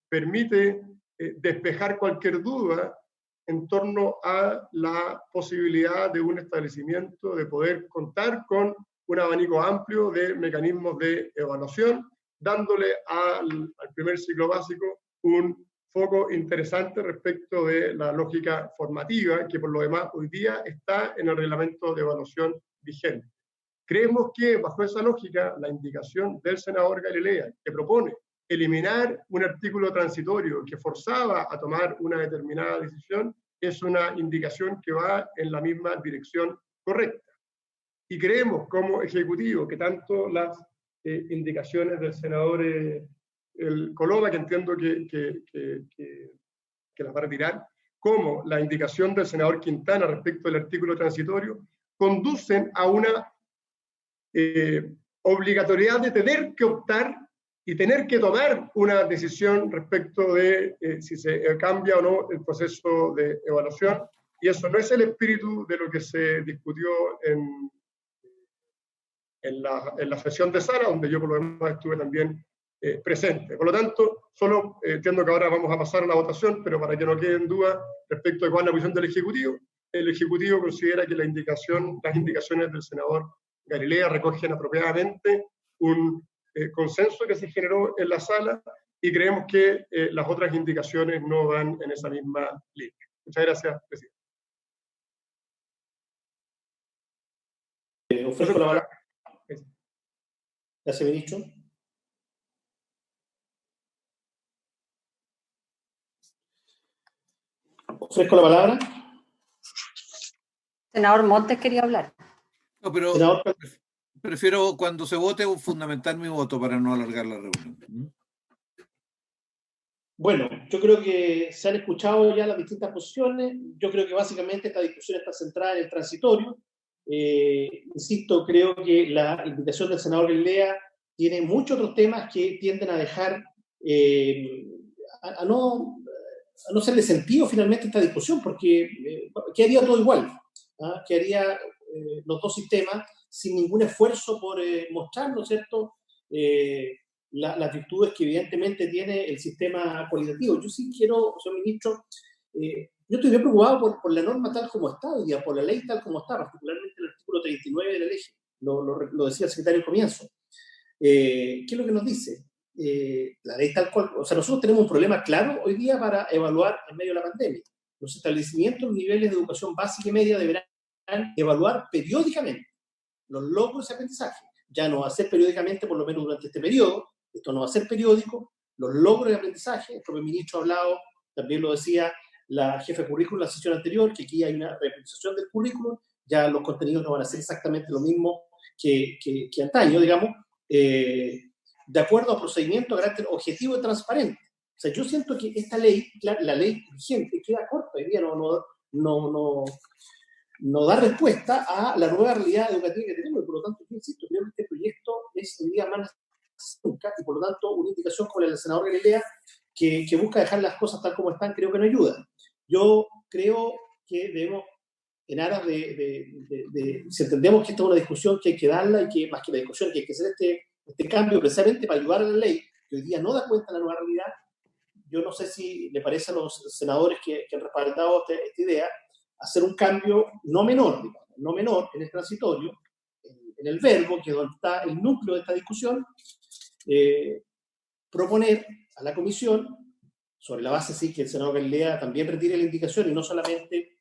permite despejar cualquier duda en torno a la posibilidad de un establecimiento de poder contar con un abanico amplio de mecanismos de evaluación, dándole al primer ciclo básico un foco interesante respecto de la lógica formativa, que por lo demás hoy día está en el reglamento de evaluación vigente. Creemos que bajo esa lógica, la indicación del senador Galilea, que propone eliminar un artículo transitorio que forzaba a tomar una determinada decisión, es una indicación que va en la misma dirección correcta. Y creemos como Ejecutivo que tanto las indicaciones del senador el Coloma, que entiendo que las va a retirar, como la indicación del senador Quintana respecto del artículo transitorio, conducen a una obligatoriedad de tener que optar y tener que tomar una decisión respecto de si se cambia o no el proceso de evaluación, y eso no es el espíritu de lo que se discutió en la sesión de sala, donde yo por lo demás estuve también presente. Por lo tanto, solo entiendo que ahora vamos a pasar a la votación, pero para que no queden dudas respecto de cuál es la posición del Ejecutivo, el Ejecutivo considera que las indicaciones del senador Galilea recogen apropiadamente un consenso que se generó en la sala, y creemos que las otras indicaciones no van en esa misma línea. Muchas gracias, presidente. Ofrezco la palabra. Gracias, ministro. Ofrezco la palabra. Senador Montes quería hablar. No, pero Senador, prefiero cuando se vote fundamentar mi voto para no alargar la reunión. bueno, yo creo que se han escuchado ya las distintas posiciones. Yo creo que básicamente esta discusión está centrada en el transitorio. Insisto, creo que la invitación del senador Galilea tiene muchos otros temas que tienden a dejar a no serle sentido finalmente esta discusión, porque quedaría todo igual, ¿ah? Quedaría los dos sistemas sin ningún esfuerzo por mostrar, ¿no es cierto?, las virtudes que evidentemente tiene el sistema cualitativo. Yo sí quiero, señor ministro, yo estoy bien preocupado por la norma tal como está hoy día, por la ley tal como está, particularmente el artículo 39 de la ley, lo decía el secretario al comienzo. ¿Qué es lo que nos dice? La ley tal cual, o sea, nosotros tenemos un problema claro hoy día para evaluar en medio de la pandemia. Los establecimientos, los niveles de educación básica y media deberán evaluar periódicamente los logros y aprendizaje. Ya no va a ser periódicamente, por lo menos durante este periodo, esto no va a ser periódico, los logros y aprendizaje, el propio ministro ha hablado, también lo decía, la jefa de currículum en la sesión anterior, que aquí hay una representación del currículum, ya los contenidos no van a ser exactamente lo mismo que antaño, digamos, de acuerdo a procedimiento de carácter objetivo y transparente. O sea, yo siento que esta ley, la ley vigente, queda corta, hoy día no da respuesta a la nueva realidad educativa que tenemos, y por lo tanto, yo insisto, creo que este proyecto es hoy día más nunca, y por lo tanto, una indicación como la del senador Galilea, que busca dejar las cosas tal como están, creo que no ayuda. Yo creo que debemos, en aras si entendemos que esta es una discusión que hay que darla, y que más que la discusión, que hay que hacer este cambio precisamente para ayudar a la ley, que hoy día no da cuenta de la nueva realidad. Yo no sé si le parece a los senadores que han respaldado esta idea, hacer un cambio no menor, digamos, no menor en el transitorio, en el verbo, que es donde está el núcleo de esta discusión, proponer a la comisión, sobre la base sí que el senador Galilea también retire la indicación, y no solamente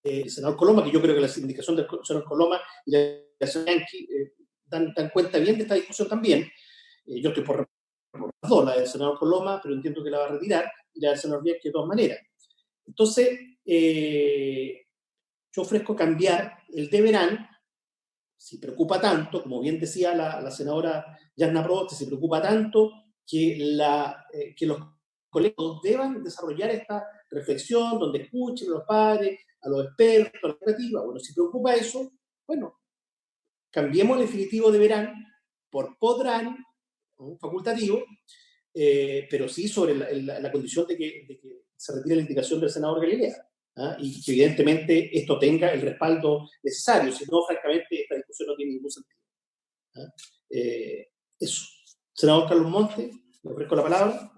el senador Coloma, que yo creo que la indicación del senador Coloma y la señora Bianchi dan cuenta bien de esta discusión también. Yo estoy por las dos, la del senador Coloma, pero entiendo que la va a retirar, y la del senador Bianchi de todas maneras. Entonces, yo ofrezco cambiar el deberán, si preocupa tanto, como bien decía la senadora Yarna Proboste, si preocupa tanto que los colegios deban desarrollar esta reflexión, donde escuchen a los padres, a los expertos, a la educativa. Bueno, si preocupa eso, bueno, cambiemos el definitivo deberán por podrán, facultativo, pero sí sobre la condición de que se retire la indicación del senador Galilea, y que evidentemente esto tenga el respaldo necesario, si no, francamente, esta discusión no tiene ningún sentido. Eso. Senador Carlos Monte, le ofrezco la palabra,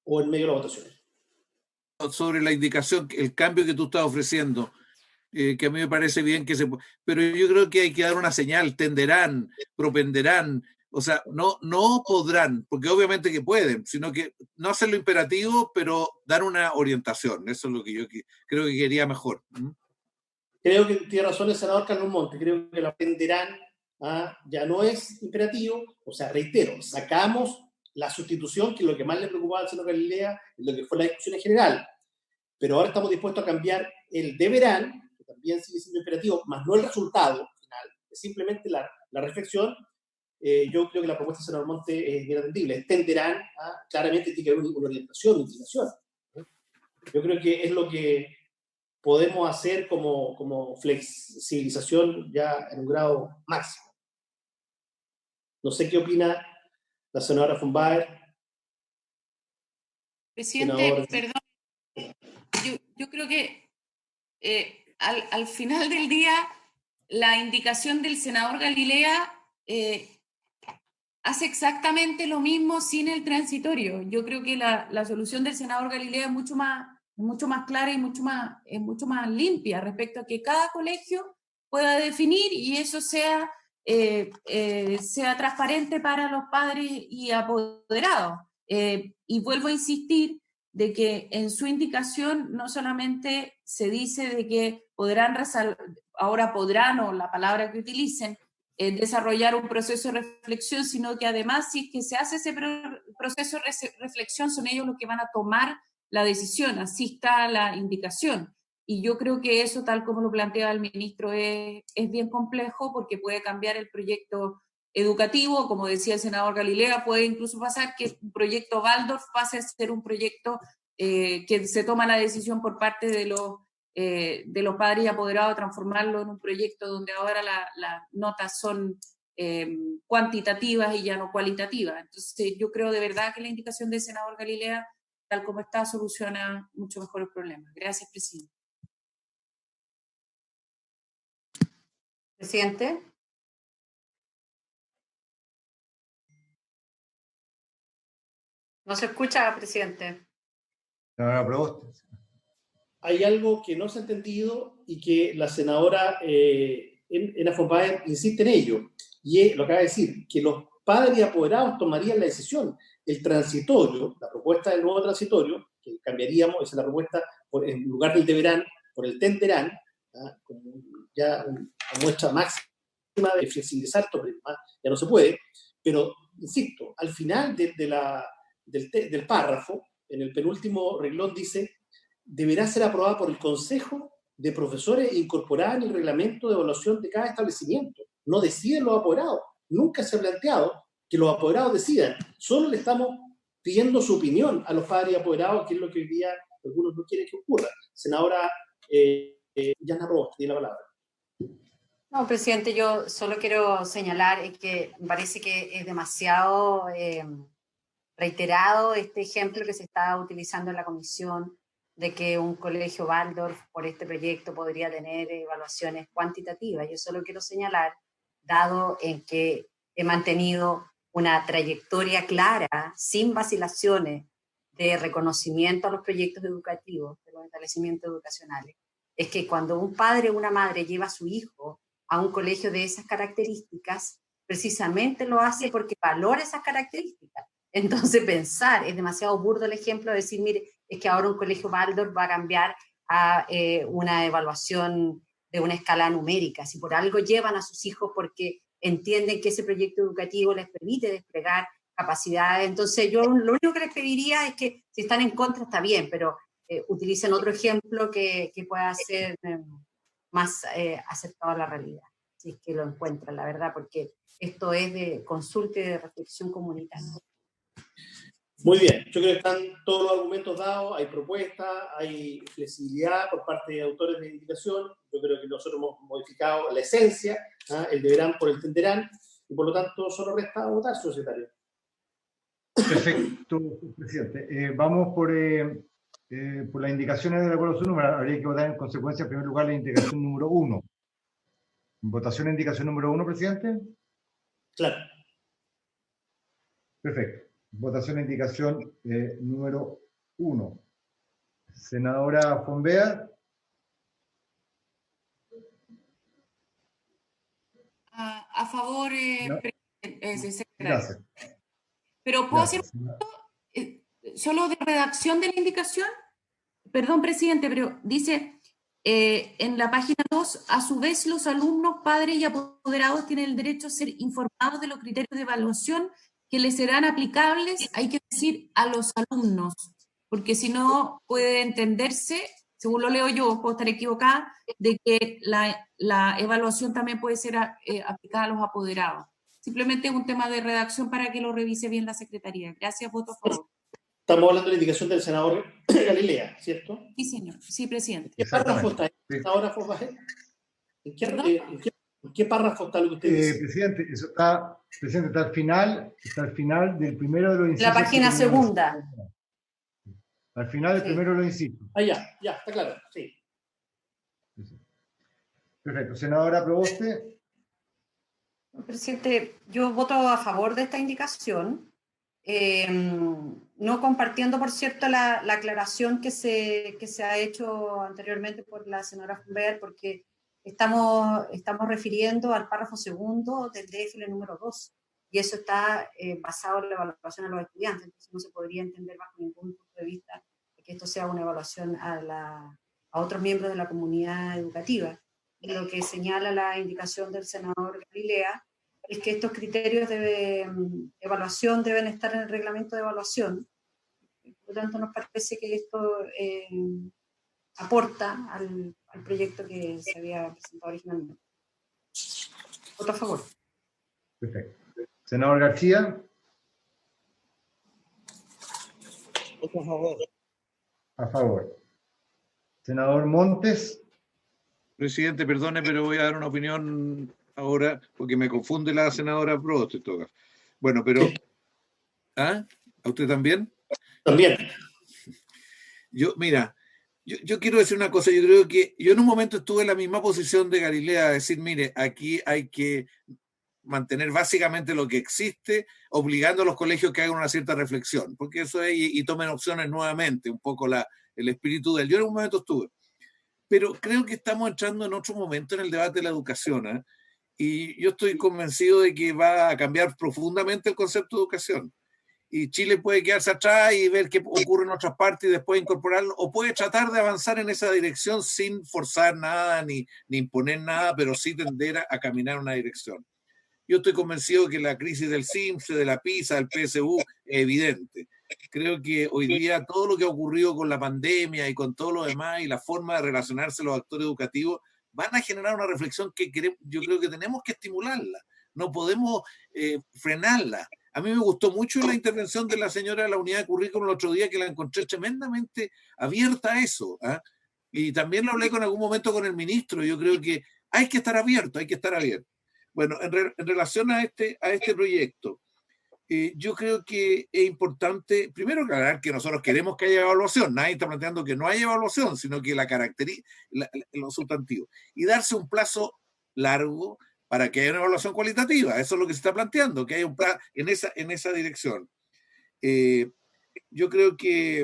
o en medio de la votación. Sobre la indicación, el cambio que tú estás ofreciendo, que a mí me parece bien que pero yo creo que hay que dar una señal, tenderán, propenderán, o sea, no podrán, porque obviamente que pueden, sino que no hacerlo imperativo, pero dar una orientación. Eso es lo que yo creo que quería mejor. Creo que tiene razón el senador Carlos Monte, creo que la tenderán ya no es imperativo, o sea, reitero, sacamos la sustitución, que es lo que más le preocupaba al senador Galilea, es lo que fue la discusión en general, pero ahora estamos dispuestos a cambiar el deberán, que también sigue siendo imperativo, más no el resultado final, es simplemente la reflexión. Yo creo que la propuesta del senador Monte es bien atendible. Tenderán claramente tiene que haber una orientación, una inclinación. Yo creo que es lo que podemos hacer como flexibilización ya en un grado máximo. No sé qué opina la senadora von Baer. Presidente, senador. Perdón, yo creo que al final del día la indicación del senador Galilea hace exactamente lo mismo sin el transitorio. Yo creo que la solución del senador Galilea es mucho más clara y mucho más limpia respecto a que cada colegio pueda definir y eso sea transparente para los padres y apoderados. Y vuelvo a insistir de que en su indicación no solamente se dice de que ahora podrán, o la palabra que utilicen, desarrollar un proceso de reflexión, sino que además, si es que se hace ese proceso de reflexión, son ellos los que van a tomar la decisión, así está la indicación. Y yo creo que eso, tal como lo plantea el ministro, es bien complejo porque puede cambiar el proyecto educativo, como decía el senador Galilea, puede incluso pasar que un proyecto Waldorf pase a ser un proyecto que se toma la decisión por parte de los padres y apoderados, transformarlo en un proyecto donde ahora las notas son cuantitativas y ya no cualitativas. Entonces yo creo de verdad que la indicación del senador Galilea, tal como está, soluciona mucho mejor el problema. Gracias, presidente. Presidente. No se escucha, presidente. Hay algo que no se ha entendido y que la senadora Ena von Baer insiste en ello, y es, lo acaba de decir, que los padres y apoderados tomarían la decisión. El transitorio, la propuesta del nuevo transitorio, que cambiaríamos, esa es la propuesta, en lugar del deberán, por el tenderán, como ya una muestra máxima de flexibilizar, ya no se puede, pero, insisto, al final del párrafo, en el penúltimo renglón dice, deberá ser aprobada por el Consejo de Profesores e incorporada en el reglamento de evaluación de cada establecimiento. No deciden los apoderados. Nunca se ha planteado que los apoderados decidan. Solo le estamos pidiendo su opinión a los padres y apoderados, que es lo que hoy día algunos no quieren que ocurra. Senadora Yana Proboste, tiene la palabra. No, presidente, yo solo quiero señalar que me parece que es demasiado reiterado este ejemplo que se está utilizando en la comisión de que un colegio Waldorf por este proyecto podría tener evaluaciones cuantitativas. Yo solo quiero señalar, dado en que he mantenido una trayectoria clara, sin vacilaciones, de reconocimiento a los proyectos educativos, de los establecimientos educacionales, es que cuando un padre o una madre lleva a su hijo a un colegio de esas características, precisamente lo hace porque valora esas características. Entonces pensar, es demasiado burdo el ejemplo de decir, mire, es que ahora un colegio Waldorf va a cambiar a una evaluación de una escala numérica. Si por algo llevan a sus hijos porque entienden que ese proyecto educativo les permite desplegar capacidades, entonces yo lo único que les pediría es que si están en contra está bien, pero utilicen otro ejemplo que pueda ser más acercado a la realidad, si es que lo encuentran, la verdad, porque esto es de consulta y de reflexión comunitaria. Muy bien, yo creo que están todos los argumentos dados, hay propuestas, hay flexibilidad por parte de autores de indicación. Yo creo que nosotros hemos modificado la esencia, el deberán por el tenderán, y por lo tanto solo resta votar, secretario. Perfecto, presidente. Vamos por las indicaciones del acuerdo su número. Habría que votar en consecuencia, en primer lugar, la indicación número 1. ¿Votación de indicación número 1, presidente? Claro. Perfecto. Votación de indicación número 1. Senadora Fombea. A favor, No. secretario. Gracias. Pero ¿puedo Gracias. hacer un punto, solo de redacción de la indicación? Perdón, presidente, pero dice en la página 2, a su vez los alumnos, padres y apoderados tienen el derecho a ser informados de los criterios de evaluación que les serán aplicables, hay que decir, a los alumnos, porque si no puede entenderse, según lo leo yo, puedo estar equivocada, de que la evaluación también puede ser aplicada a los apoderados. Simplemente es un tema de redacción para que lo revise bien la Secretaría. Gracias, voto a favor. Estamos hablando de la indicación del senador Galilea, ¿cierto? Sí, señor. Sí, presidente. ¿Qué párrafo está ahí, senadora Fombea? ¿En qué párrafo está lo que usted dice? Presidente, eso está, presidente, está al final del primero de los incisos. La página segunda. Al final del primero de los incisos. Ya, está claro, sí. Perfecto. Senadora Proboste. Presidente, yo voto a favor de esta indicación, no compartiendo, por cierto, la aclaración que se ha hecho anteriormente por la senadora Fombea, porque estamos refiriendo al párrafo segundo del DFL número 2, y eso está basado en la evaluación a los estudiantes, entonces no se podría entender bajo ningún punto de vista que esto sea una evaluación a otros miembros de la comunidad educativa. Y lo que señala la indicación del senador Galilea es que estos criterios de evaluación deben estar en el reglamento de evaluación. Por lo tanto, nos parece que esto aporta al proyecto que se había presentado originalmente. Voto a favor. Perfecto. Senador García. Voto a favor. A favor. Senador Montes. Presidente, perdone, pero voy a dar una opinión ahora, porque me confunde la senadora Proboste. Bueno, pero... ¿Ah? ¿A usted también? También. Mira, yo quiero decir una cosa. Yo creo que yo en un momento estuve en la misma posición de Galilea, decir, mire, aquí hay que mantener básicamente lo que existe, obligando a los colegios que hagan una cierta reflexión, porque eso es, y tomen opciones nuevamente, un poco el espíritu del... Yo en un momento estuve. Pero creo que estamos entrando en otro momento en el debate de la educación, ¿eh? Y yo estoy convencido de que va a cambiar profundamente el concepto de educación. Y Chile puede quedarse atrás y ver qué ocurre en otras partes y después incorporarlo, o puede tratar de avanzar en esa dirección sin forzar nada ni imponer nada, pero sí tender a caminar en una dirección. Yo estoy convencido que la crisis del CIMSE, de la PISA, del PSU es evidente. Creo que hoy día todo lo que ha ocurrido con la pandemia y con todo lo demás y la forma de relacionarse los actores educativos van a generar una reflexión que yo creo que tenemos que estimularla. No podemos frenarla. A mí me gustó mucho la intervención de la señora de la unidad de currículum el otro día, que la encontré tremendamente abierta a eso. ¿Eh? Y también lo hablé en algún momento con el ministro. Yo creo que hay que estar abierto, hay que estar abierto. Bueno, en relación a este proyecto, yo creo que es importante, primero, aclarar que nosotros queremos que haya evaluación. Nadie está planteando que no haya evaluación, sino que la característica, los sustantivos. Y darse un plazo largo para que haya una evaluación cualitativa. Eso es lo que se está planteando, que haya un plan en esa dirección. Yo creo que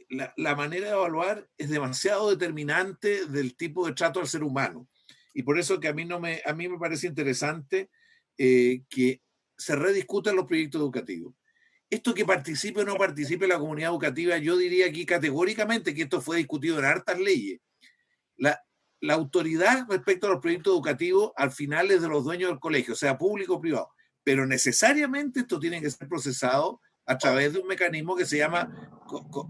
la manera de evaluar es demasiado determinante del tipo de trato al ser humano. Y por eso que a mí me parece interesante que se rediscutan los proyectos educativos. Esto que participe o no participe la comunidad educativa, yo diría aquí categóricamente que esto fue discutido en hartas leyes. La autoridad respecto a los proyectos educativos al final es de los dueños del colegio, sea público o privado, pero necesariamente esto tiene que ser procesado a través de un mecanismo que se llama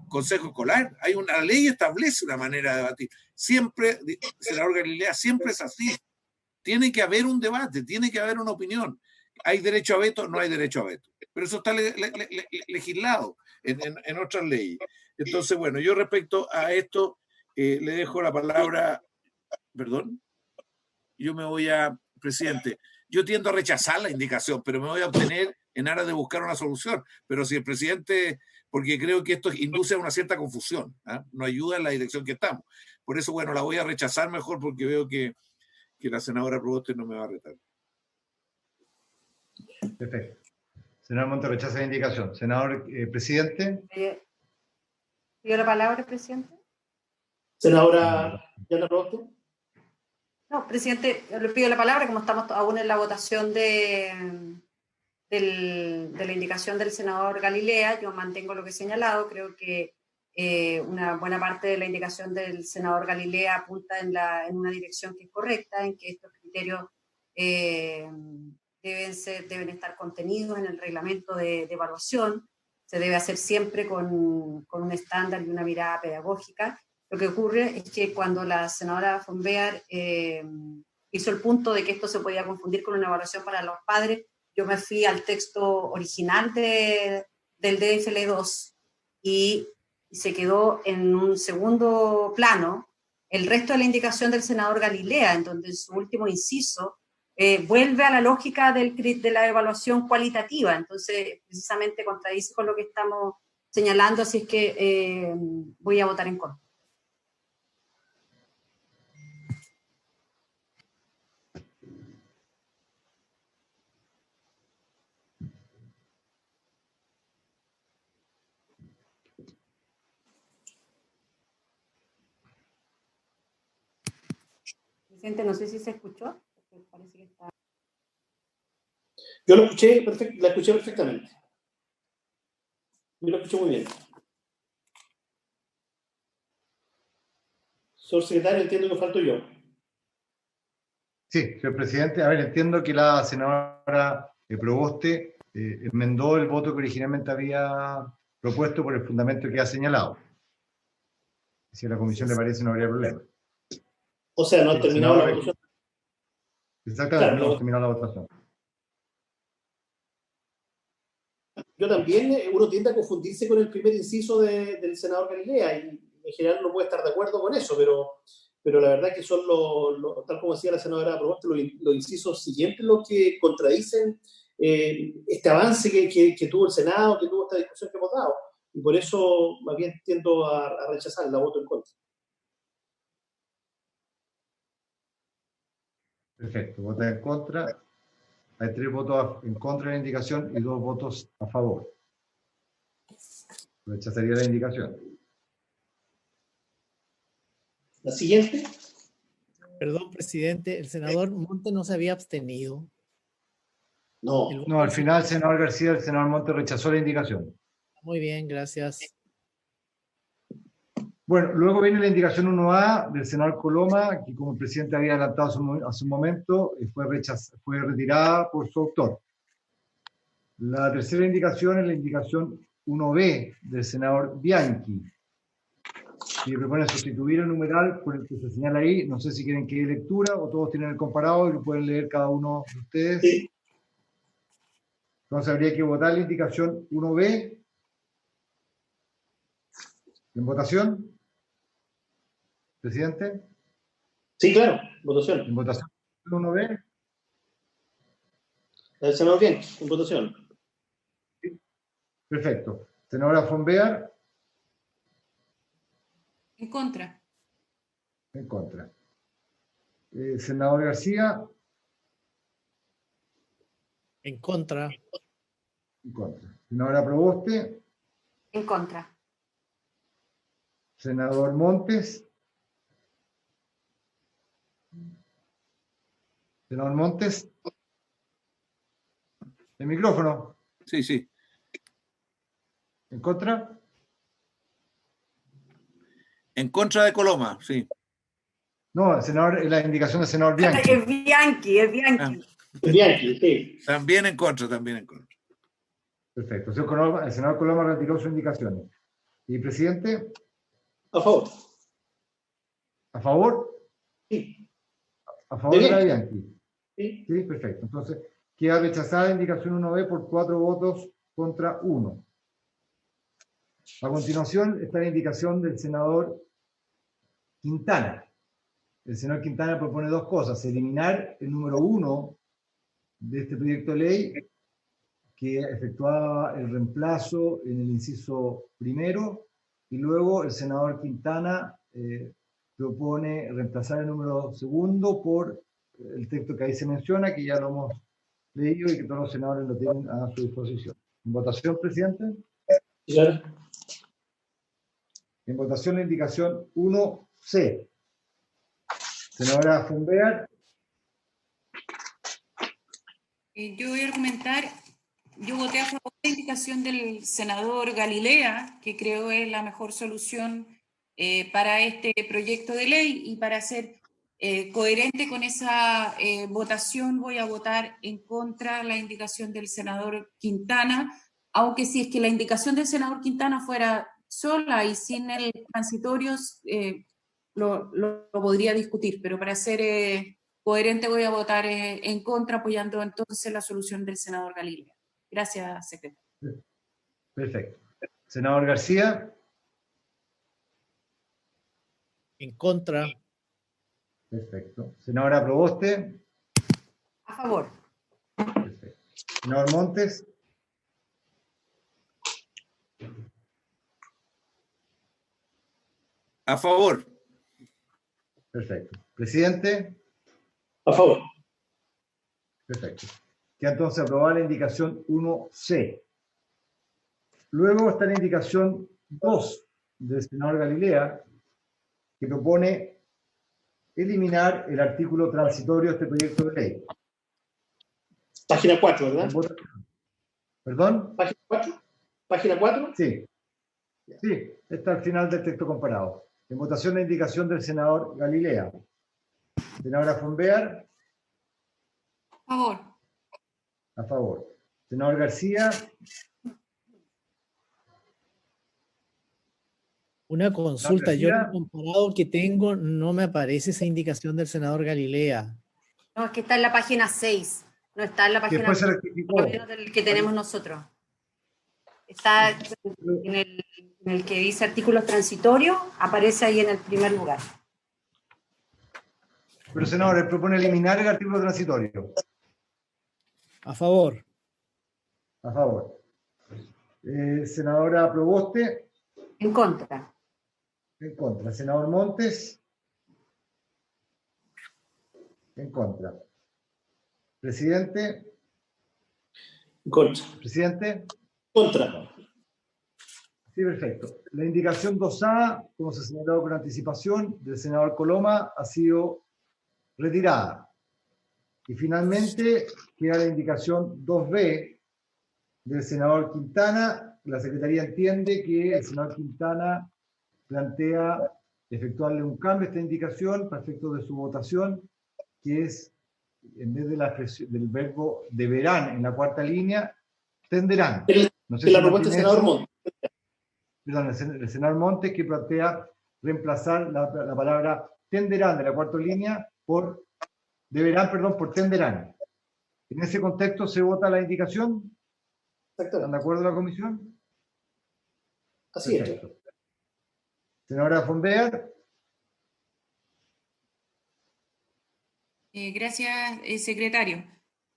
Consejo Escolar. La ley establece una manera de debatir. Siempre, senador Galilea, siempre es así. Tiene que haber un debate, tiene que haber una opinión. ¿Hay derecho a veto? No hay derecho a veto. Pero eso está legislado en otras leyes. Entonces, bueno, yo respecto a esto le dejo la palabra. Perdón. Yo me voy a, presidente, yo tiendo a rechazar la indicación, pero me voy a obtener en aras de buscar una solución. Pero si el presidente, porque creo que esto induce a una cierta confusión, ¿eh? No ayuda en la dirección que estamos. Por eso, bueno, la voy a rechazar mejor porque veo que la senadora Proboste no me va a retar. Perfecto. Senador Monte rechaza la indicación. Senador presidente. ¿Pido la palabra, presidente? Senadora Yana Proboste. No, presidente, le pido la palabra, como estamos aún en la votación de la indicación del senador Galilea. Yo mantengo lo que he señalado. Creo que una buena parte de la indicación del senador Galilea apunta en una dirección que es correcta, en que estos criterios deben estar contenidos en el reglamento de evaluación. Se debe hacer siempre con un estándar y una mirada pedagógica. Lo que ocurre es que cuando la senadora von Behr hizo el punto de que esto se podía confundir con una evaluación para los padres, yo me fui al texto original del DFL2 y se quedó en un segundo plano el resto de la indicación del senador Galilea, en donde en su último inciso vuelve a la lógica de la evaluación cualitativa. Entonces, precisamente contradice con lo que estamos señalando, así es que voy a votar en contra. No sé si se escuchó. Parece que está... Yo lo escuché, la escuché perfectamente. Yo lo escuché muy bien. Señor secretario, entiendo que falto yo. Sí, señor presidente. A ver, entiendo que la senadora Proboste enmendó el voto que originalmente había propuesto por el fundamento que ha señalado. Si a la comisión le parece, no habría problema. O sea, no ha terminado la votación. Exactamente, claro, no hemos terminado la votación. Yo también, uno tiende a confundirse con el primer inciso del senador Galilea, y en general no puede estar de acuerdo con eso, pero la verdad que son tal como decía la senadora Proboste, los incisos siguientes los que contradicen este avance que tuvo el Senado, que tuvo esta discusión que hemos dado. Y por eso más bien tiendo a rechazar, la voto en contra. Perfecto, vota en contra. Hay 3 votos en contra de la indicación y 2 votos a favor. Rechazaría la indicación. La siguiente. Perdón, presidente, el senador Monte no se había abstenido. No, al final el senador García, el senador Monte rechazó la indicación. Muy bien, gracias. Bueno, luego viene la indicación 1A del senador Coloma, que como el presidente había adelantado hace un momento, fue retirada por su autor. La tercera indicación es la indicación 1B del senador Bianchi, que propone sustituir el numeral por el que se señala ahí. No sé si quieren que dé lectura o todos tienen el comparado y lo pueden leer cada uno de ustedes. Sí. Entonces habría que votar la indicación 1B. ¿En votación? ¿Presidente? Sí, claro, votación. ¿En votación 1B? El senador bien, en votación. Perfecto. Senadora Fonbear. En contra. En contra. Senador García. En contra. En contra. Senadora Proboste. En contra. Senador Montes. Senador Montes. El micrófono. Sí, sí. ¿En contra? En contra de Coloma, sí. No, el senador, la indicación del senador Bianchi. Es Bianchi, es Bianchi. Bianchi, sí. También en contra, también en contra. Perfecto. El senador Coloma retiró sus indicaciones. ¿Y presidente? A favor. ¿A favor? Sí. ¿A favor de la Bianchi. Bianchi? Sí. Sí, perfecto. Entonces, queda rechazada la indicación 1B por 4 votos contra 1. A continuación está la indicación del senador Quintana. El senador Quintana propone dos cosas: eliminar el número 1 de este proyecto de ley, que efectuaba el reemplazo en el inciso primero, y luego el senador Quintana propone reemplazar el número segundo por el texto que ahí se menciona, que ya lo hemos leído y que todos los senadores lo tienen a su disposición. ¿En votación, presidente? Claro. En votación la indicación 1C. Senadora Fonbear. Yo voy a argumentar, yo voté a favor de la indicación del senador Galilea, que creo es la mejor solución para este proyecto de ley, y para ser coherente con esa votación voy a votar en contra de la indicación del senador Quintana, aunque si es que la indicación del senador Quintana fuera sola y sin el transitorio, lo podría discutir, pero para ser coherente voy a votar en contra, apoyando entonces la solución del senador Galilea. Gracias, secretario. Perfecto. Senador García. En contra. Perfecto. Senadora Proboste. A favor. Perfecto. Senador Montes. A favor. Perfecto. Presidente. A favor. Perfecto. Queda entonces aprobada la indicación 1C. Luego está la indicación 2 del senador Galilea, que propone eliminar el artículo transitorio de este proyecto de ley. Página 4, ¿verdad? ¿Perdón? ¿Página 4? ¿Página 4? Sí. Sí, está al final del texto comparado. En votación la indicación del senador Galilea. Senadora Fonbear. A favor. A favor. Senador García. Una consulta, yo en el comparado que tengo no me aparece esa indicación del senador Galilea. No, es que está en la página 6, no está en la página Después se rectificó. del que tenemos nosotros. Está en el que dice artículos transitorios, aparece ahí en el primer lugar. Pero senador, él propone eliminar el artículo transitorio. A favor. A favor. Senadora Proboste. En contra. En contra. Senador Montes. En contra. Presidente. En contra. Presidente. Contra. Sí, perfecto. La indicación 2A, como se señaló con anticipación, del senador Coloma ha sido retirada. Y finalmente queda la indicación 2B del senador Quintana. La Secretaría entiende que el senador Quintana plantea efectuarle un cambio a esta indicación para efectos de su votación, que es, en vez de del verbo deberán en la cuarta línea, tenderán. No sé la si propuesta del senador Montes. perdón, el senador Montes, que plantea reemplazar la palabra tenderán de la cuarta línea por deberán, perdón, por tenderán. En ese contexto se vota la indicación. ¿Están de acuerdo la comisión? Así Perfecto. Senadora von Beer. Gracias, secretario.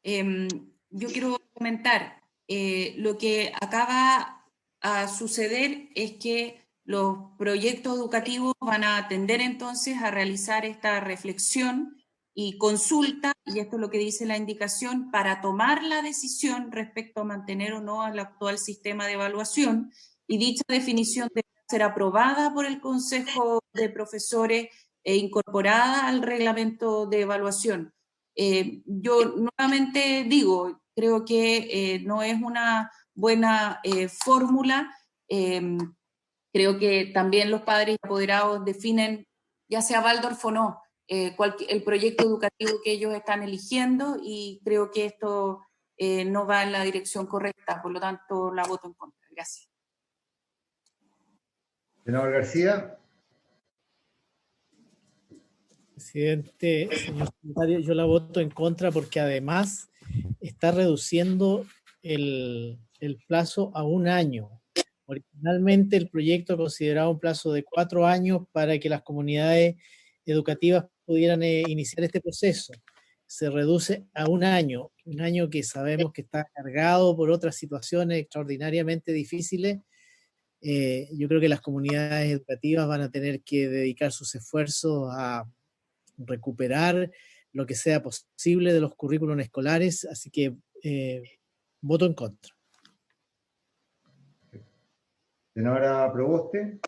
Yo quiero comentar, lo que acaba a suceder es que los proyectos educativos van a tender entonces a realizar esta reflexión y consulta, y esto es lo que dice la indicación, para tomar la decisión respecto a mantener o no al actual sistema de evaluación, y dicha definición debe ser aprobada por el Consejo de Profesores e incorporada al reglamento de evaluación. Yo nuevamente digo, creo que no es una buena fórmula. Creo que también los padres y apoderados definen, ya sea Waldorf o no, el proyecto educativo que ellos están eligiendo, y creo que esto no va en la dirección correcta, por lo tanto la voto en contra. Gracias. Senador García. Presidente, señor secretario, yo la voto en contra porque además está reduciendo el plazo a 1 año. Originalmente el proyecto consideraba un plazo de 4 años para que las comunidades educativas pudieran iniciar este proceso. Se reduce a 1 año que sabemos que está cargado por otras situaciones extraordinariamente difíciles. Yo creo que las comunidades educativas van a tener que dedicar sus esfuerzos a recuperar lo que sea posible de los currículums escolares, así que voto en contra. Senadora Proboste.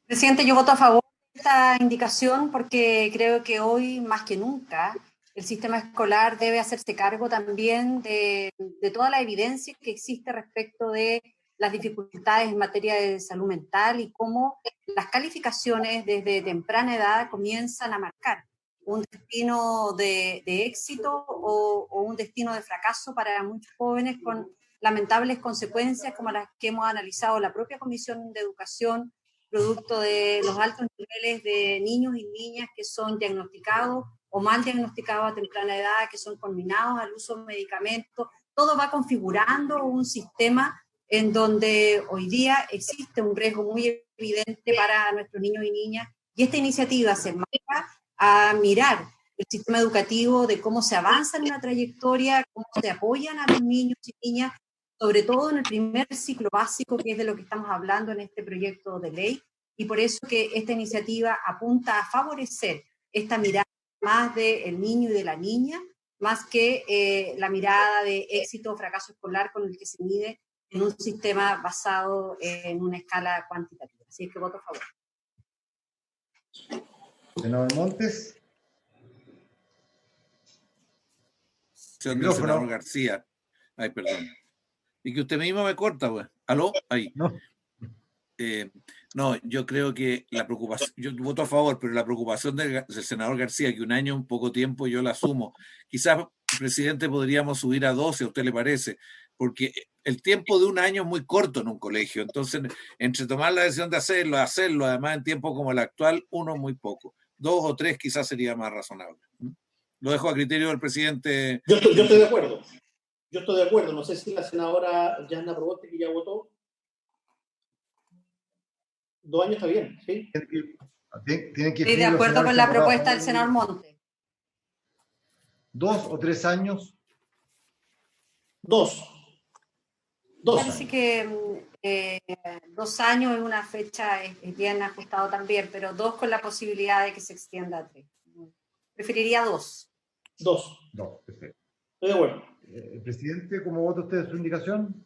Presidente, yo voto a favor de esta indicación porque creo que hoy, más que nunca, el sistema escolar debe hacerse cargo también de toda la evidencia que existe respecto de las dificultades en materia de salud mental y cómo las calificaciones desde temprana edad comienzan a marcar un destino de éxito o un destino de fracaso para muchos jóvenes, con lamentables consecuencias como las que hemos analizado la propia Comisión de Educación, producto de los altos niveles de niños y niñas que son diagnosticados o mal diagnosticados a temprana edad, que son conminados al uso de medicamentos. Todo va configurando un sistema en donde hoy día existe un riesgo muy evidente para nuestros niños y niñas, y esta iniciativa se enmarca a mirar el sistema educativo, de cómo se avanza en una trayectoria, cómo se apoyan a los niños y niñas, sobre todo en el primer ciclo básico, que es de lo que estamos hablando en este proyecto de ley, y por eso que esta iniciativa apunta a favorecer esta mirada más del niño y de la niña, más que la mirada de éxito o fracaso escolar con el que se mide en un sistema basado en una escala cuantitativa. Así es que voto a favor. Senador Montes. Senador García. Ay, perdón. Y que usted mismo me corta, pues. ¿Aló? Ahí. No. No, yo creo que la preocupación, yo voto a favor, pero la preocupación del senador García, que 1 año es un poco tiempo, yo la asumo. Quizás, presidente, podríamos subir a 12, ¿a usted le parece? Porque el tiempo de 1 año es muy corto en un colegio, entonces entre tomar la decisión de hacerlo, además en tiempo como el actual, 1 es muy poco. 2 o 3 quizás sería más razonable. Lo dejo a criterio del presidente. Yo estoy de acuerdo. Yo estoy de acuerdo. No sé si la senadora Yanna Proboste, que ya votó. 2 años está bien, ¿sí? Estoy de acuerdo con la propuesta del senador Monte. 2 o 3 años. 2. Parece que 2 años es una fecha es bien ajustado también, pero 2 con la posibilidad de que se extienda a 3. Preferiría 2. 2. Perfecto. Estoy de acuerdo. Presidente, ¿cómo vota usted su indicación?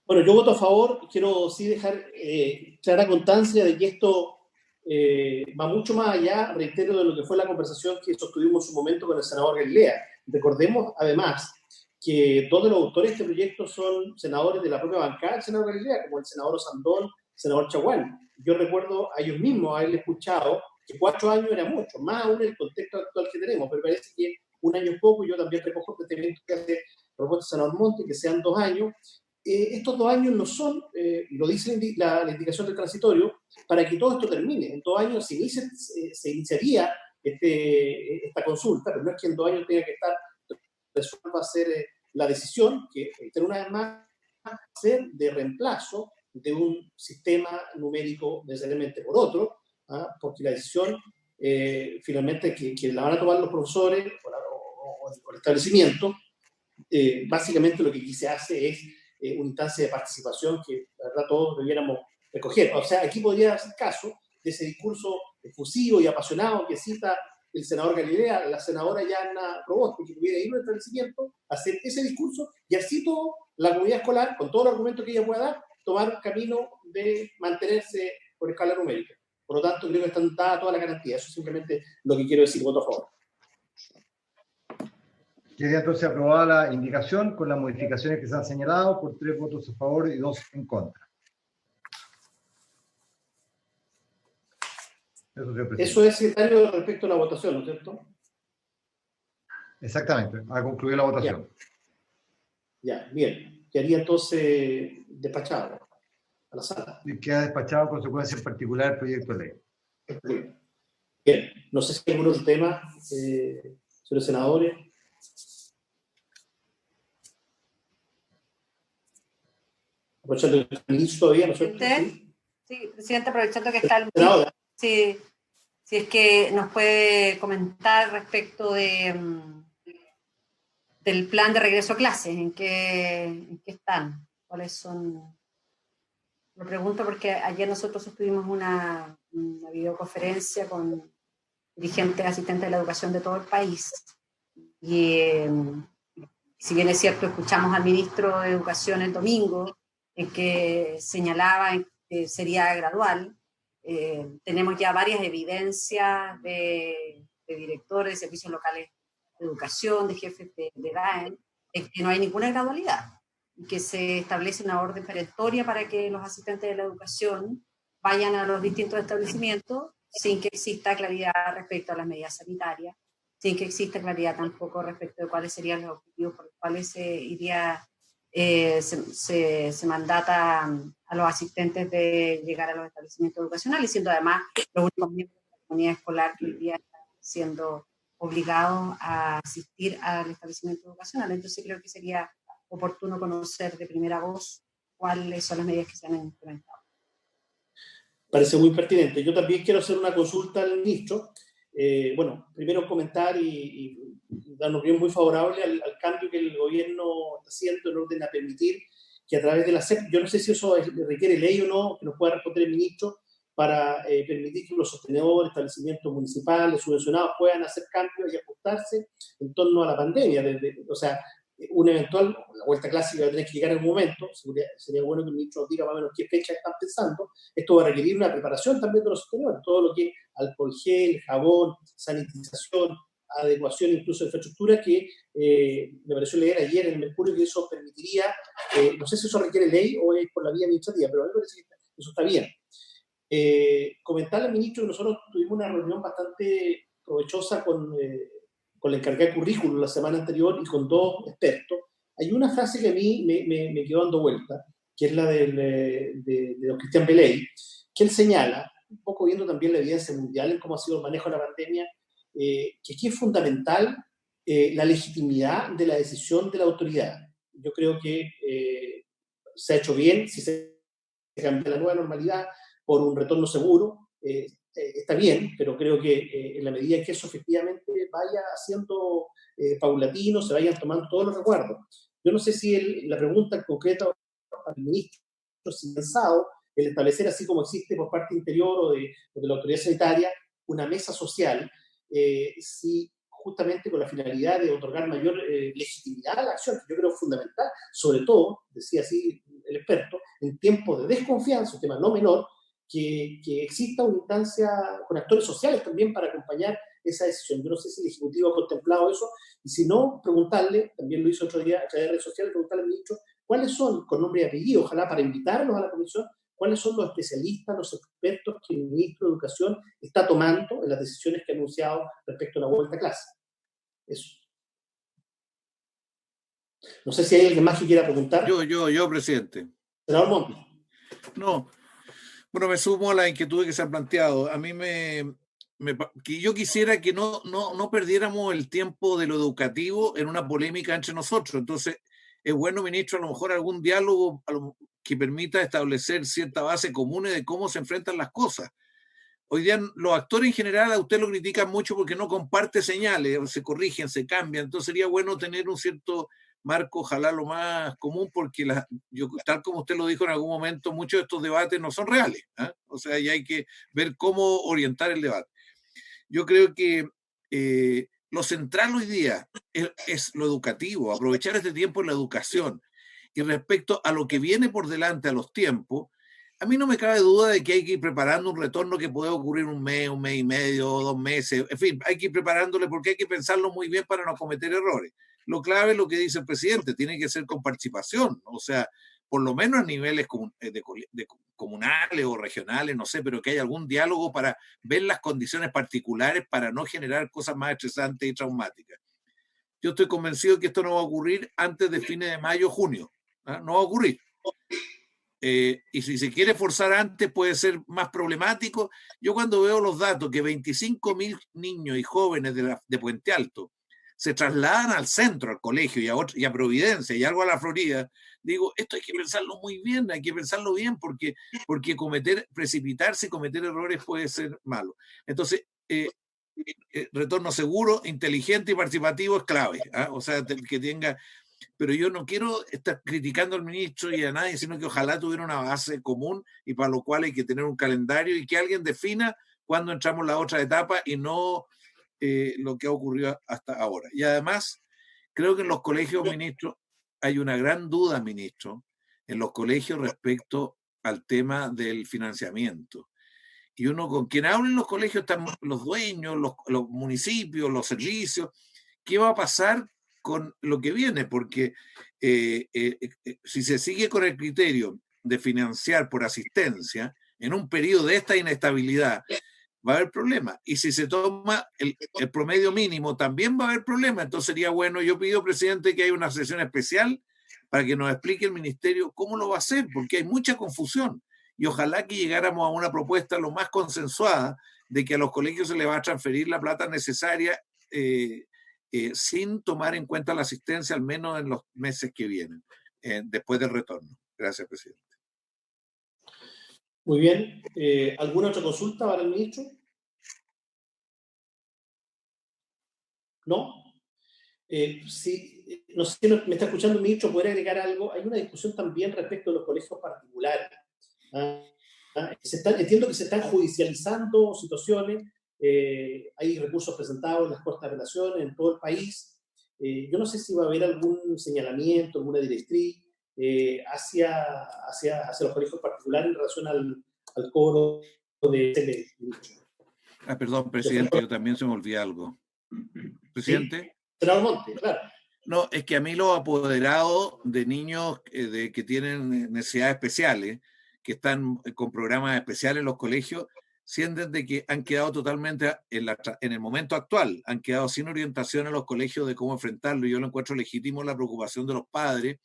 Bueno, yo voto a favor. Quiero sí dejar clara constancia de que esto va mucho más allá, reitero, de lo que fue la conversación que sostuvimos en su momento con el senador Galilea. Recordemos, además, que 2 de los autores de este proyecto son senadores de la propia bancada del senador Galilea, como el senador Sandón, el senador Chaguán. Yo recuerdo a ellos mismos haberle escuchado que 4 años era mucho, más aún en el contexto actual que tenemos, pero parece que 1 año es poco. Yo también recojo el planteamiento que hace propuesta el senador Monte, que sean 2 años, estos 2 años no son, lo dice la indicación del transitorio, para que todo esto termine. En 2 años se iniciaría esta consulta, pero no es que en 2 años tenga que estar resuelva hacer la decisión, que una vez más va a ser de reemplazo de un sistema numérico necesariamente por otro, porque la decisión finalmente que la van a tomar los profesores o el establecimiento, básicamente lo que aquí se hace es una instancia de participación que la verdad todos debiéramos recoger. O sea, aquí podría hacer caso de ese discurso efusivo y apasionado que cita el senador Galilea, la senadora Yana Proboste, que pudiera ir a un establecimiento, hacer ese discurso y así toda la comunidad escolar, con todos los argumentos que ella pueda dar, tomar camino de mantenerse por escala numérica. Por lo tanto, creo que están dadas todas las garantías. Eso es simplemente lo que quiero decir. Voto a favor. Quedaría entonces aprobada la indicación con las modificaciones que se han señalado por 3 votos a favor y 2 en contra. Eso es, secretario, respecto a la votación, ¿no es cierto? Exactamente, ha concluido la votación. Ya, bien. Quedaría entonces despachado a la sala. Y queda despachado en consecuencia en particular el proyecto de ley. Bien, no sé si hay algún otro tema, señores senadores. Aprovechando que está el ministro todavía, ¿no es cierto? Sí, presidente, aprovechando que está el ministro, si es que nos puede comentar respecto del plan de regreso a clases, ¿en qué están? ¿Cuáles son? Lo pregunto porque ayer nosotros sostuvimos una videoconferencia con dirigentes, asistentes de la educación de todo el país. Y si bien es cierto, escuchamos al ministro de Educación el domingo, en que señalaba que sería gradual, tenemos ya varias evidencias de directores de servicios locales de educación, de jefes de DAEM, en que no hay ninguna gradualidad y que se establece una orden perentoria para que los asistentes de la educación vayan a los distintos establecimientos sin que exista claridad respecto a las medidas sanitarias, sin que exista claridad tampoco respecto de cuáles serían los objetivos por los cuales se iría, se mandata a los asistentes de llegar a los establecimientos educacionales, siendo además los únicos miembros de la comunidad escolar que hoy día están siendo obligados a asistir al establecimiento educacional. Entonces creo que sería oportuno conocer de primera voz cuáles son las medidas que se han implementado. Parece muy pertinente. Yo también quiero hacer una consulta al ministro. Bueno, primero comentar y dar una opinión muy favorable al cambio que el gobierno está haciendo en orden a permitir que a través de la SEP, yo no sé si eso requiere ley o no, que nos pueda responder el ministro, para permitir que los sostenedores, establecimientos municipales, subvencionados, puedan hacer cambios y ajustarse en torno a la pandemia. O sea, una eventual, la vuelta clásica va a tener que llegar en un momento, sería bueno que el ministro nos diga más o menos qué fecha están pensando. Esto va a requerir una preparación también de los sostenedores, todo lo que es alcohol gel, jabón, sanitización, adecuación incluso de infraestructura, que me pareció leer ayer en el Mercurio que eso permitiría, no sé si eso requiere ley o es por la vía administrativa, pero a mí me parece que eso está bien. Comentarle al ministro que nosotros tuvimos una reunión bastante provechosa con la encargada de currículum la semana anterior y con 2 expertos. Hay una frase que a mí me quedó dando vuelta, que es la de don Cristian Beley, que él señala, un poco viendo también la evidencia mundial en cómo ha sido el manejo de la pandemia, que aquí es fundamental la legitimidad de la decisión de la autoridad. Yo creo que se ha hecho bien, si se cambia la nueva normalidad por un retorno seguro, está bien, pero creo que en la medida que eso efectivamente vaya siendo paulatino, se vayan tomando todos los resguardos. Yo no sé si la pregunta concreta al ministro, si ha pensado el establecer, así como existe por parte interior o de la autoridad sanitaria, una mesa social, si justamente con la finalidad de otorgar mayor legitimidad a la acción, que yo creo fundamental, sobre todo, decía así el experto, en tiempos de desconfianza, un tema no menor, que exista una instancia con actores sociales también para acompañar esa decisión. Yo no sé si el Ejecutivo ha contemplado eso, y si no, preguntarle, también lo hizo otro día a través de redes sociales, preguntarle al ministro cuáles son, con nombre y apellido, ojalá para invitarlos a la comisión, cuáles son los especialistas, los expertos que el ministro de Educación está tomando en las decisiones que ha anunciado respecto a la vuelta a clase. Eso. No sé si hay alguien más que quiera preguntar. Yo, presidente. Senador Montes. No. Bueno, me sumo a las inquietudes que se han planteado. A mí que yo quisiera que no perdiéramos el tiempo de lo educativo en una polémica entre nosotros. Entonces, es bueno, ministro, a lo mejor algún diálogo que permita establecer cierta base común de cómo se enfrentan las cosas. Hoy día los actores en general a usted lo critican mucho porque no comparte señales, se corrigen, se cambian. Entonces sería bueno tener un cierto marco, ojalá lo más común, porque tal como usted lo dijo en algún momento, muchos de estos debates no son reales. O sea, ya hay que ver cómo orientar el debate. Yo creo que lo central hoy día es lo educativo, aprovechar este tiempo en la educación. Y respecto a lo que viene por delante, a los tiempos, a mí no me cabe duda de que hay que ir preparando un retorno que puede ocurrir un mes y medio, 2 meses. En fin, hay que ir preparándole porque hay que pensarlo muy bien para no cometer errores. Lo clave es lo que dice el presidente, tiene que ser con participación, o sea, por lo menos a niveles comunales o regionales, no sé, pero que haya algún diálogo para ver las condiciones particulares para no generar cosas más estresantes y traumáticas. Yo estoy convencido que esto no va a ocurrir antes de fines de mayo, junio. No va a ocurrir. Y si se quiere forzar antes puede ser más problemático. Yo cuando veo los datos que 25.000 niños y jóvenes de Puente Alto se trasladan al centro, al colegio y a Providencia y algo a la Florida, digo, esto hay que pensarlo muy bien, hay que pensarlo bien porque precipitarse y cometer errores puede ser malo. Entonces, retorno seguro, inteligente y participativo es clave. O sea, que tenga... Pero yo no quiero estar criticando al ministro y a nadie, sino que ojalá tuviera una base común y para lo cual hay que tener un calendario y que alguien defina cuándo entramos en la otra etapa y no lo que ha ocurrido hasta ahora. Y además, creo que en los colegios, ministro, hay una gran duda, ministro, en los colegios respecto al tema del financiamiento. Y uno con quien habla en los colegios están los dueños, los municipios, los servicios. ¿Qué va a pasar con lo que viene? Porque si se sigue con el criterio de financiar por asistencia en un periodo de esta inestabilidad, va a haber problema. Y si se toma el promedio mínimo, también va a haber problema. Entonces sería bueno, yo pido, presidente, que haya una sesión especial para que nos explique el ministerio cómo lo va a hacer, porque hay mucha confusión. Y ojalá que llegáramos a una propuesta lo más consensuada de que a los colegios se les va a transferir la plata necesaria sin tomar en cuenta la asistencia, al menos en los meses que vienen, después del retorno. Gracias, presidente. Muy bien. ¿Alguna otra consulta para el ministro? ¿No? Sí, no sé si me está escuchando el ministro, ¿podría agregar algo? Hay una discusión también respecto a los colegios particulares. Entiendo que se están judicializando situaciones, hay recursos presentados en las Cortes de Apelaciones en todo el país. Yo no sé si va a haber algún señalamiento, alguna directriz hacia los colegios particulares en relación al cobro de... Perdón, presidente, yo también se me olvidó algo. Presidente. Senador Monte, claro. No, es que a mí los apoderados de niños que tienen necesidades especiales, que están con programas especiales en los colegios, sienten de que han quedado totalmente en el momento actual, han quedado sin orientación en los colegios de cómo enfrentarlo. Yo lo encuentro legítimo la preocupación de los padres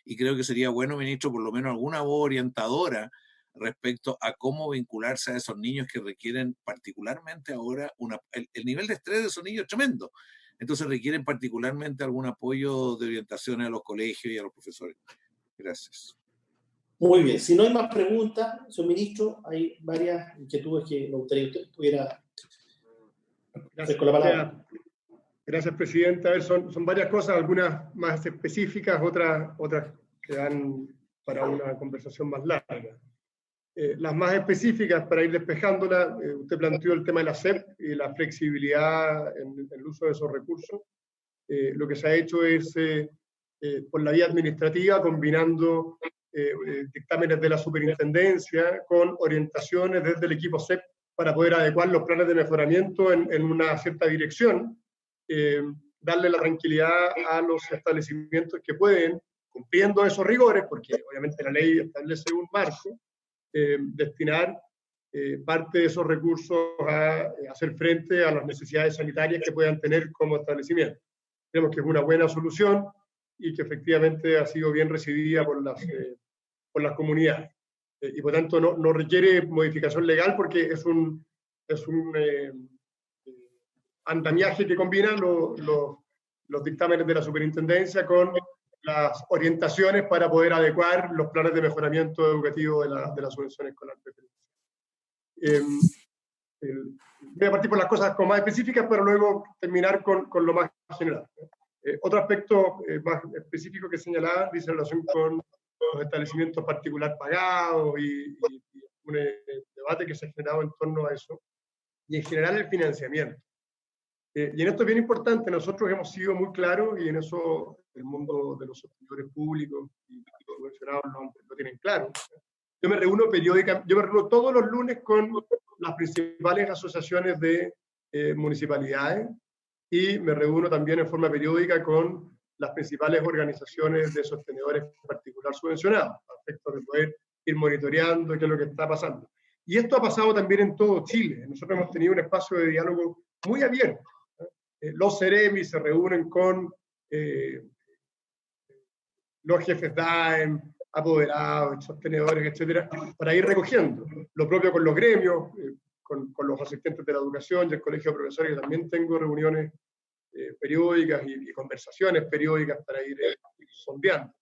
y creo que sería bueno, ministro, por lo menos alguna voz orientadora respecto a cómo vincularse a esos niños que requieren particularmente ahora el nivel de estrés de esos niños es tremendo. Entonces requieren particularmente algún apoyo de orientación a los colegios y a los profesores. Gracias. Muy bien. Si no hay más preguntas, señor ministro, hay varias inquietudes que me gustaría que usted pudiera... Gracias, con la palabra. Gracias, presidente. A ver, son varias cosas, algunas más específicas, otras que dan para una conversación más larga. Las más específicas, para ir despejándolas, usted planteó el tema de la SEP y la flexibilidad en el uso de esos recursos. Lo que se ha hecho es, por la vía administrativa, combinando dictámenes de la superintendencia con orientaciones desde el equipo SEP para poder adecuar los planes de mejoramiento en una cierta dirección, darle la tranquilidad a los establecimientos que pueden, cumpliendo esos rigores, porque obviamente la ley establece un marco, destinar parte de esos recursos a hacer frente a las necesidades sanitarias que puedan tener como establecimiento. Creemos que es una buena solución. y que efectivamente ha sido bien recibida por las comunidades. Y por tanto no requiere modificación legal porque es un andamiaje que combina los dictámenes de la superintendencia con las orientaciones para poder adecuar los planes de mejoramiento educativo de la subvención escolar preferencial. Voy a partir por las cosas como más específicas, pero luego terminar con lo más general. Otro aspecto más específico que señalaba dice en relación con los establecimientos particular pagados y un debate que se ha generado en torno a eso, y en general el financiamiento. Y en esto es bien importante, nosotros hemos sido muy claros, y en eso el mundo de los servidores públicos y los subvencionados lo tienen claro. Yo me reúno todos los lunes con las principales asociaciones de municipalidades, y me reúno también en forma periódica con las principales organizaciones de sostenedores particular subvencionados, a efectos de poder ir monitoreando qué es lo que está pasando. Y esto ha pasado también en todo Chile. Nosotros hemos tenido un espacio de diálogo muy abierto. Los CEREMI se reúnen con los jefes DAEM, apoderados, sostenedores, etcétera, para ir recogiendo. Lo propio con los gremios, con los asistentes de la educación y el colegio de profesores, que también tengo reuniones periódicas y conversaciones periódicas para ir sondeando.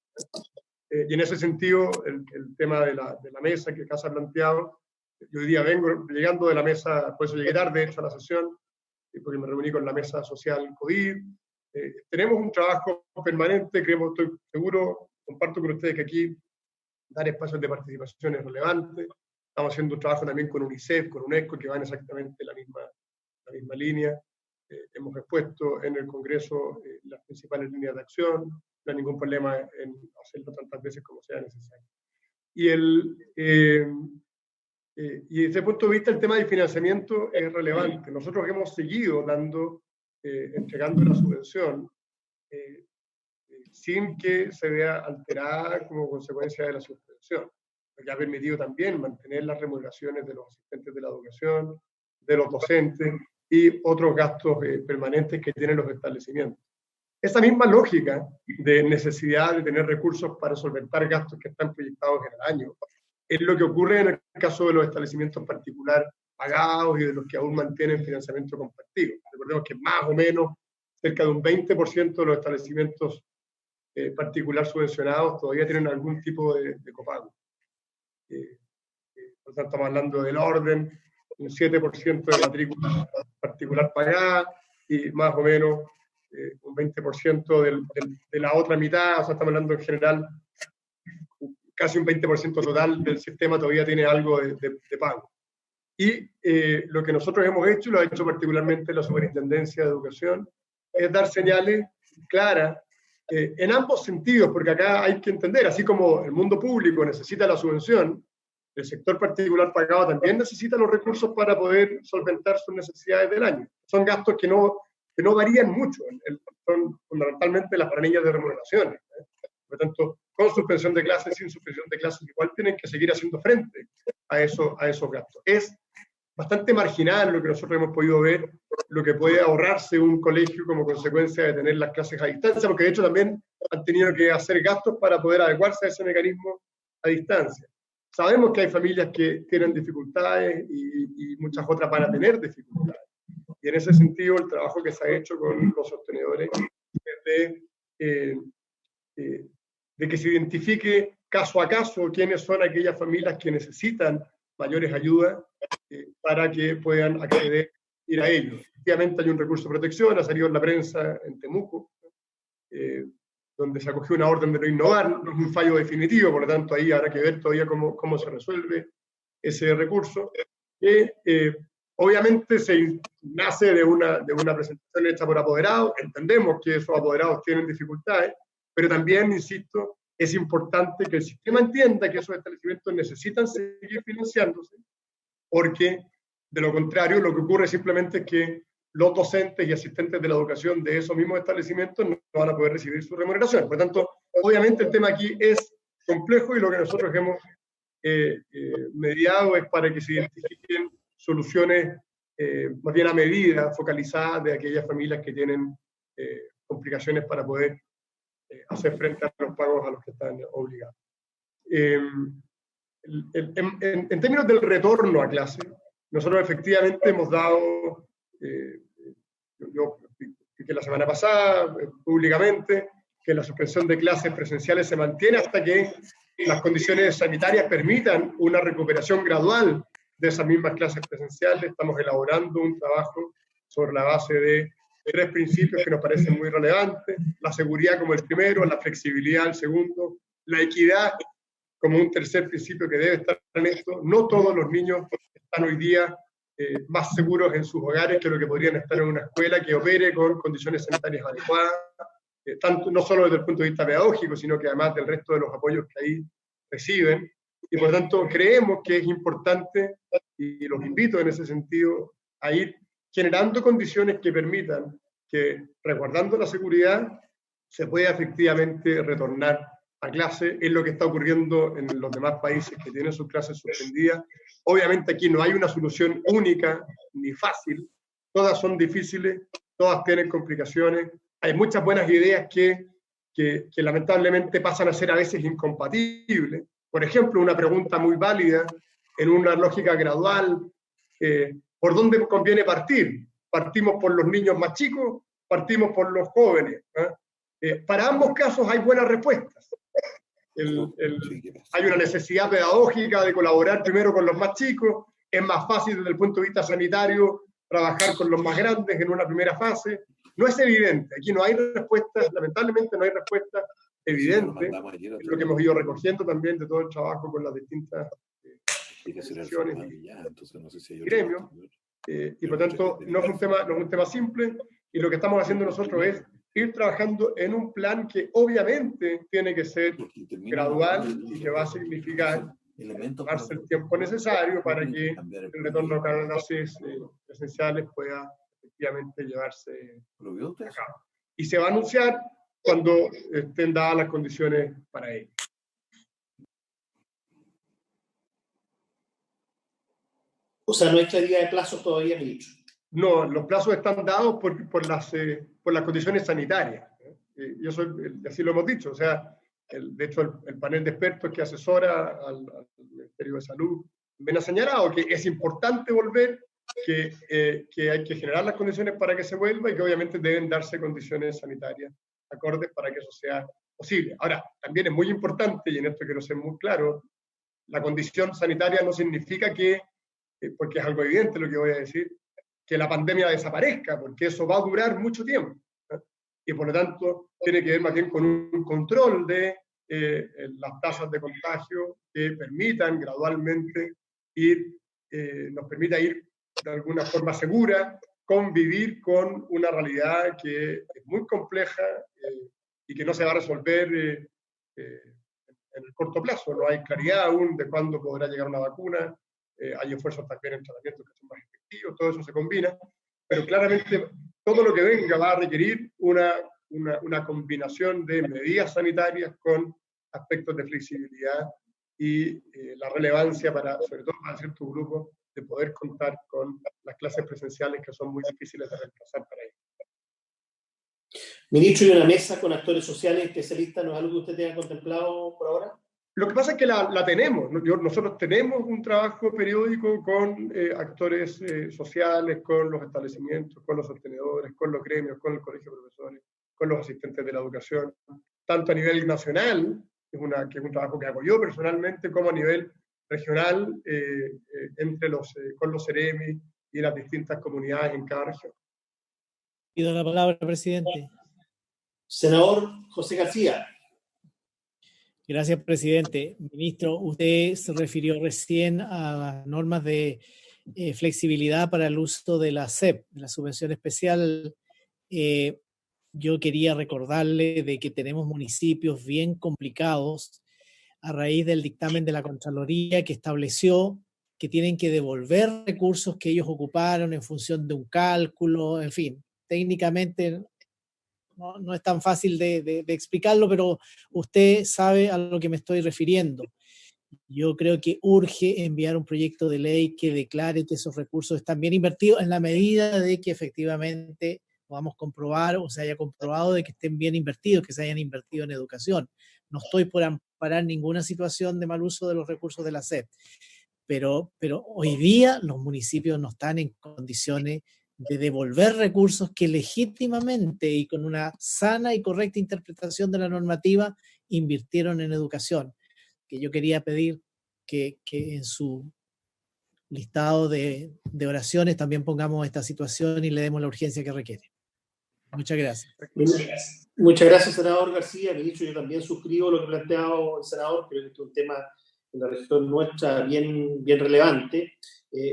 Y en ese sentido, el tema de la mesa que acá se ha planteado, yo hoy día vengo llegando de la mesa, por eso llegué tarde, de hecho, a la sesión, porque me reuní con la mesa social COVID. Tenemos un trabajo permanente, estoy seguro, comparto con ustedes que aquí dar espacios de participación es relevante. Estamos haciendo un trabajo también con UNICEF, con UNESCO, que van exactamente la misma línea. Hemos expuesto en el Congreso las principales líneas de acción, no hay ningún problema en hacerlo tantas veces como sea necesario. Y desde ese punto de vista, el tema del financiamiento es relevante. Nosotros hemos seguido entregando la subvención sin que se vea alterada como consecuencia de la suspensión, lo que ha permitido también mantener las remuneraciones de los asistentes de la educación, de los docentes y otros gastos permanentes que tienen los establecimientos. Esa misma lógica de necesidad de tener recursos para solventar gastos que están proyectados en el año es lo que ocurre en el caso de los establecimientos particular pagados y de los que aún mantienen financiamiento compartido. Recordemos que más o menos cerca de un 20% de los establecimientos particular subvencionados todavía tienen algún tipo de copago. Por tanto, estamos hablando del orden, un 7% de matrícula particular pagada y más o menos un 20% de la otra mitad, o sea, estamos hablando en general, casi un 20% total del sistema todavía tiene algo de pago. Y lo que nosotros hemos hecho, y lo ha hecho particularmente la Superintendencia de Educación, es dar señales claras en ambos sentidos, porque acá hay que entender, así como el mundo público necesita la subvención, el sector particular pagado también necesita los recursos para poder solventar sus necesidades del año. Son gastos que no varían mucho, son fundamentalmente las planillas de remuneraciones. Por lo tanto, con suspensión de clases, sin suspensión de clases, igual tienen que seguir haciendo frente a esos gastos. Es bastante marginal lo que nosotros hemos podido ver, lo que puede ahorrarse un colegio como consecuencia de tener las clases a distancia, porque de hecho también han tenido que hacer gastos para poder adecuarse a ese mecanismo a distancia. Sabemos que hay familias que tienen dificultades y muchas otras van a tener dificultades. Y en ese sentido, el trabajo que se ha hecho con los sostenedores es de que se identifique caso a caso quiénes son aquellas familias que necesitan mayores ayudas para que puedan acceder, ir a ellos. Efectivamente hay un recurso de protección, ha salido en la prensa en Temuco, donde se acogió una orden de no innovar, no es un fallo definitivo, por lo tanto ahí habrá que ver todavía cómo se resuelve ese recurso, que obviamente nace de una presentación hecha por apoderados. Entendemos que esos apoderados tienen dificultades, pero también, insisto, es importante que el sistema entienda que esos establecimientos necesitan seguir financiándose, porque de lo contrario lo que ocurre simplemente es que los docentes y asistentes de la educación de esos mismos establecimientos no van a poder recibir su remuneración. Por lo tanto, obviamente el tema aquí es complejo y lo que nosotros hemos mediado es para que se identifiquen soluciones más bien a medida, focalizadas de aquellas familias que tienen complicaciones para poder hacer frente a los pagos a los que están obligados. En términos del retorno a clase, nosotros efectivamente hemos dado, yo expliqué la semana pasada públicamente, que la suspensión de clases presenciales se mantiene hasta que las condiciones sanitarias permitan una recuperación gradual de esas mismas clases presenciales. Estamos elaborando un trabajo sobre la base de 3 principios que nos parecen muy relevantes: la seguridad como el primero, la flexibilidad el segundo, la equidad como un tercer principio que debe estar en esto. No todos los niños están hoy día más seguros en sus hogares que lo que podrían estar en una escuela que opere con condiciones sanitarias adecuadas, tanto, no solo desde el punto de vista pedagógico, sino que además del resto de los apoyos que ahí reciben. Y por lo tanto creemos que es importante, y los invito en ese sentido, a ir generando condiciones que permitan que, resguardando la seguridad, se pueda efectivamente retornar a clase. Es lo que está ocurriendo en los demás países que tienen sus clases suspendidas. Obviamente aquí no hay una solución única ni fácil, todas son difíciles, todas tienen complicaciones, hay muchas buenas ideas que lamentablemente pasan a ser a veces incompatibles. Por ejemplo, una pregunta muy válida en una lógica gradual, ¿por dónde conviene partir? ¿Partimos por los niños más chicos? ¿Partimos por los jóvenes? Para ambos casos hay buenas respuestas. Hay una necesidad pedagógica de colaborar primero con los más chicos, es más fácil desde el punto de vista sanitario trabajar con los más grandes en una primera fase. No es evidente, aquí no hay respuestas, lamentablemente no hay respuestas evidentes, es lo que hemos ido recogiendo también de todo el trabajo con las distintas organizaciones y gremios, y por tanto no es un tema simple, y lo que estamos haciendo nosotros es ir trabajando en un plan que obviamente tiene que ser gradual y que va a significar tomarse el tiempo necesario para que el retorno a clases presenciales pueda efectivamente llevarse a cabo. Y se va a anunciar cuando estén dadas las condiciones para ello. O sea, no hay claridad de plazos todavía, ministro. No, los plazos están dados por las condiciones sanitarias. Y eso, así lo hemos dicho. O sea, de hecho, el panel de expertos que asesora al Ministerio de Salud me ha señalado que es importante volver, que hay que generar las condiciones para que se vuelva y que obviamente deben darse condiciones sanitarias acordes para que eso sea posible. Ahora, también es muy importante, y en esto quiero ser muy claro, la condición sanitaria no significa que, porque es algo evidente lo que voy a decir, que la pandemia desaparezca, porque eso va a durar mucho tiempo. Y por lo tanto, tiene que ver más bien con un control de las tasas de contagio que permitan gradualmente nos permita ir de alguna forma segura, convivir con una realidad que es muy compleja y que no se va a resolver en el corto plazo. No hay claridad aún de cuándo podrá llegar una vacuna, hay esfuerzos también en tratamientos que son más efectivos, todo eso se combina, pero claramente todo lo que venga va a requerir una combinación de medidas sanitarias con aspectos de flexibilidad y la relevancia sobre todo para ciertos grupos, de poder contar con las clases presenciales que son muy difíciles de reemplazar para ellos. Ministro, ¿y una mesa con actores sociales especialistas no es algo que usted tenga contemplado por ahora? Lo que pasa es que la tenemos. Nosotros tenemos un trabajo periódico con actores sociales, con los establecimientos, con los sostenedores, con los gremios, con el colegio de profesores, con los asistentes de la educación, tanto a nivel nacional, que es un trabajo que hago yo personalmente, como a nivel regional, con los CEREMI y las distintas comunidades en cada región. Pido la palabra, presidente. Senador José García. Gracias, presidente. Ministro, usted se refirió recién a las normas de flexibilidad para el uso de la SEP, de la subvención especial. Yo quería recordarle de que tenemos municipios bien complicados a raíz del dictamen de la Contraloría que estableció que tienen que devolver recursos que ellos ocuparon en función de un cálculo, en fin, técnicamente no es tan fácil de explicarlo, pero usted sabe a lo que me estoy refiriendo. Yo creo que urge enviar un proyecto de ley que declare que esos recursos están bien invertidos en la medida de que efectivamente podamos comprobar o se haya comprobado de que estén bien invertidos, que se hayan invertido en educación. No estoy por amparar ninguna situación de mal uso de los recursos de la SED, pero hoy día los municipios no están en condiciones de devolver recursos que legítimamente y con una sana y correcta interpretación de la normativa invirtieron en educación. Que yo quería pedir que en su listado de oraciones también pongamos esta situación y le demos la urgencia que requiere. Muchas gracias. Muchas gracias, senador García. Ministro, yo también suscribo lo que ha planteado el senador. Creo que este es un tema en la región nuestra bien relevante.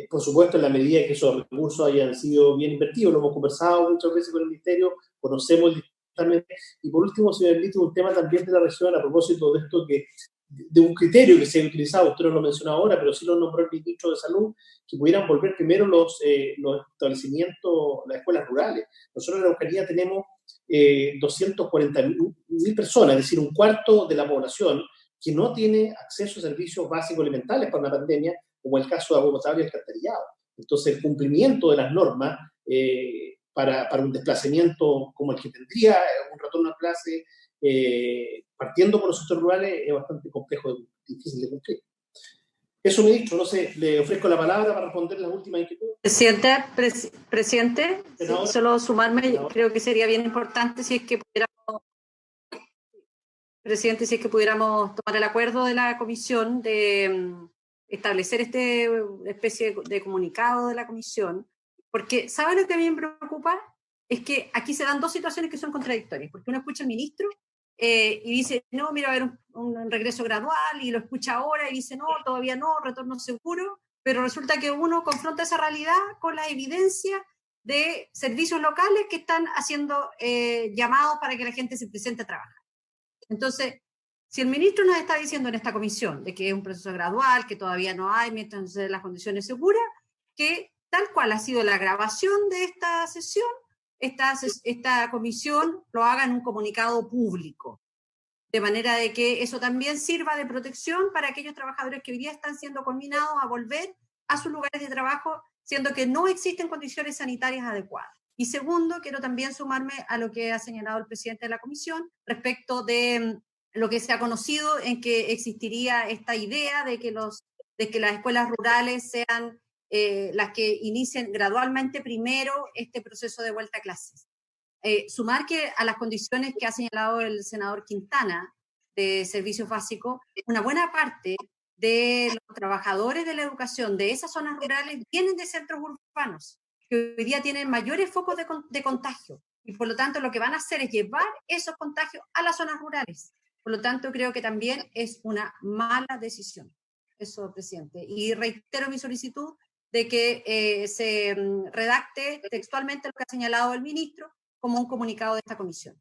Por supuesto, en la medida que esos recursos hayan sido bien invertidos, lo hemos conversado muchas veces con el Ministerio, conocemos el dictamen. Y por último, si me permite, un tema también de la región a propósito de esto, de un criterio que se ha utilizado, usted no lo mencionó ahora, pero sí lo nombró el Ministro de Salud, que pudieran volver primero los establecimientos, las escuelas rurales. Nosotros en la Araucanía tenemos 240.000 personas, es decir, un cuarto de la población que no tiene acceso a servicios básicos elementales para una pandemia, como el caso de agua potable y alcantarillado. Entonces, el cumplimiento de las normas para un desplazamiento como el que tendría un retorno a clase, partiendo por los sectores rurales, es bastante complejo, difícil de cumplir. Eso, ministro, no sé, le ofrezco la palabra para responder las últimas inquietudes. Presidente, solo sumarme, creo que sería bien importante si es que pudiéramos tomar el acuerdo de la comisión de establecer esta especie de comunicado de la comisión, porque ¿sabe lo que a mí me preocupa? Es que aquí se dan dos situaciones que son contradictorias, porque uno escucha al ministro y dice, no, mira, va a haber un regreso gradual, y lo escucha ahora y dice, no, todavía no, retorno seguro, pero resulta que uno confronta esa realidad con la evidencia de servicios locales que están haciendo llamados para que la gente se presente a trabajar. Entonces, si el ministro nos está diciendo en esta comisión de que es un proceso gradual, que todavía no hay, mientras no se den las condiciones seguras, que tal cual ha sido la grabación de esta sesión, esta comisión lo haga en un comunicado público, de manera de que eso también sirva de protección para aquellos trabajadores que hoy día están siendo conminados a volver a sus lugares de trabajo, siendo que no existen condiciones sanitarias adecuadas. Y segundo, quiero también sumarme a lo que ha señalado el presidente de la comisión respecto de lo que se ha conocido en que existiría esta idea de que las escuelas rurales sean las que inicien gradualmente primero este proceso de vuelta a clases. Sumar que a las condiciones que ha señalado el senador Quintana de servicios básicos, una buena parte de los trabajadores de la educación de esas zonas rurales vienen de centros urbanos, que hoy día tienen mayores focos de contagio, y por lo tanto lo que van a hacer es llevar esos contagios a las zonas rurales. Por lo tanto, creo que también es una mala decisión. Eso, presidente. Y reitero mi solicitud de que se redacte textualmente lo que ha señalado el ministro como un comunicado de esta comisión.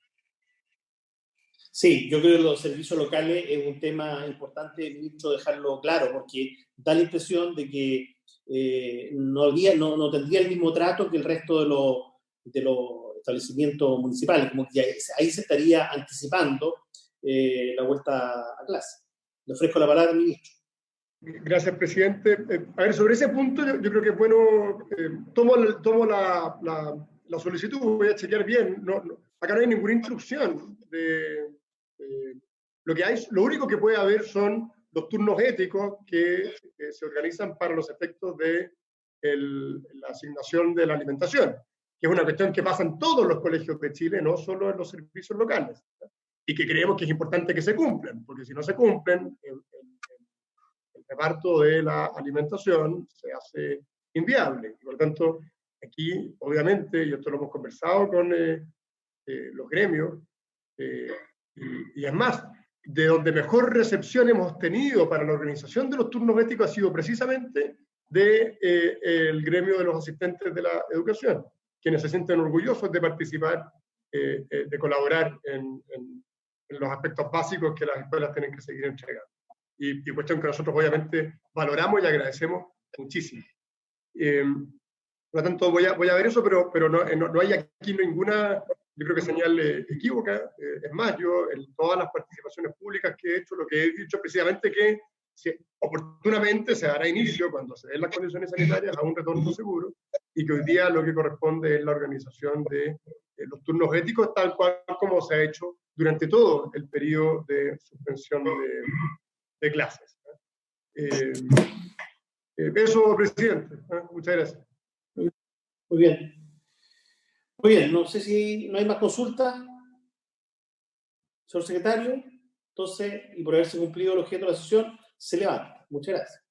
Sí, yo creo que los servicios locales es un tema importante, ministro, dejarlo claro, porque da la impresión de que no tendría el mismo trato que el resto de los establecimientos municipales, como que ahí se estaría anticipando la vuelta a clase. Le ofrezco la palabra al ministro. Gracias, presidente. A ver, sobre ese punto yo creo que es bueno, tomo la solicitud, voy a chequear bien. Acá no hay ninguna instrucción lo único que puede haber son los turnos éticos que se organizan para los efectos de la asignación de la alimentación, que es una cuestión que pasa en todos los colegios de Chile, no solo en los servicios locales, y que creemos que es importante que se cumplan, porque si no se cumplen, el reparto de la alimentación se hace inviable. Por lo tanto, aquí, obviamente, y esto lo hemos conversado con los gremios, y es más, de donde mejor recepción hemos tenido para la organización de los turnos éticos ha sido precisamente del gremio de los asistentes de la educación, quienes se sienten orgullosos de participar, de colaborar en los aspectos básicos que las escuelas tienen que seguir entregando. Y cuestión que nosotros obviamente valoramos y agradecemos muchísimo. Por lo tanto, voy a ver eso, pero no hay aquí ninguna, yo creo que señal equívoca. Es más, yo en todas las participaciones públicas que he hecho, lo que he dicho precisamente que oportunamente se dará inicio, cuando se den las condiciones sanitarias, a un retorno seguro, y que hoy día lo que corresponde es la organización de los turnos éticos, tal cual como se ha hecho durante todo el periodo de suspensión de clases. Eso, presidente. Muchas gracias. Muy bien. Muy bien, no sé si no hay más consultas, señor secretario. Entonces, y por haberse cumplido el objeto de la sesión, se levanta. Muchas gracias.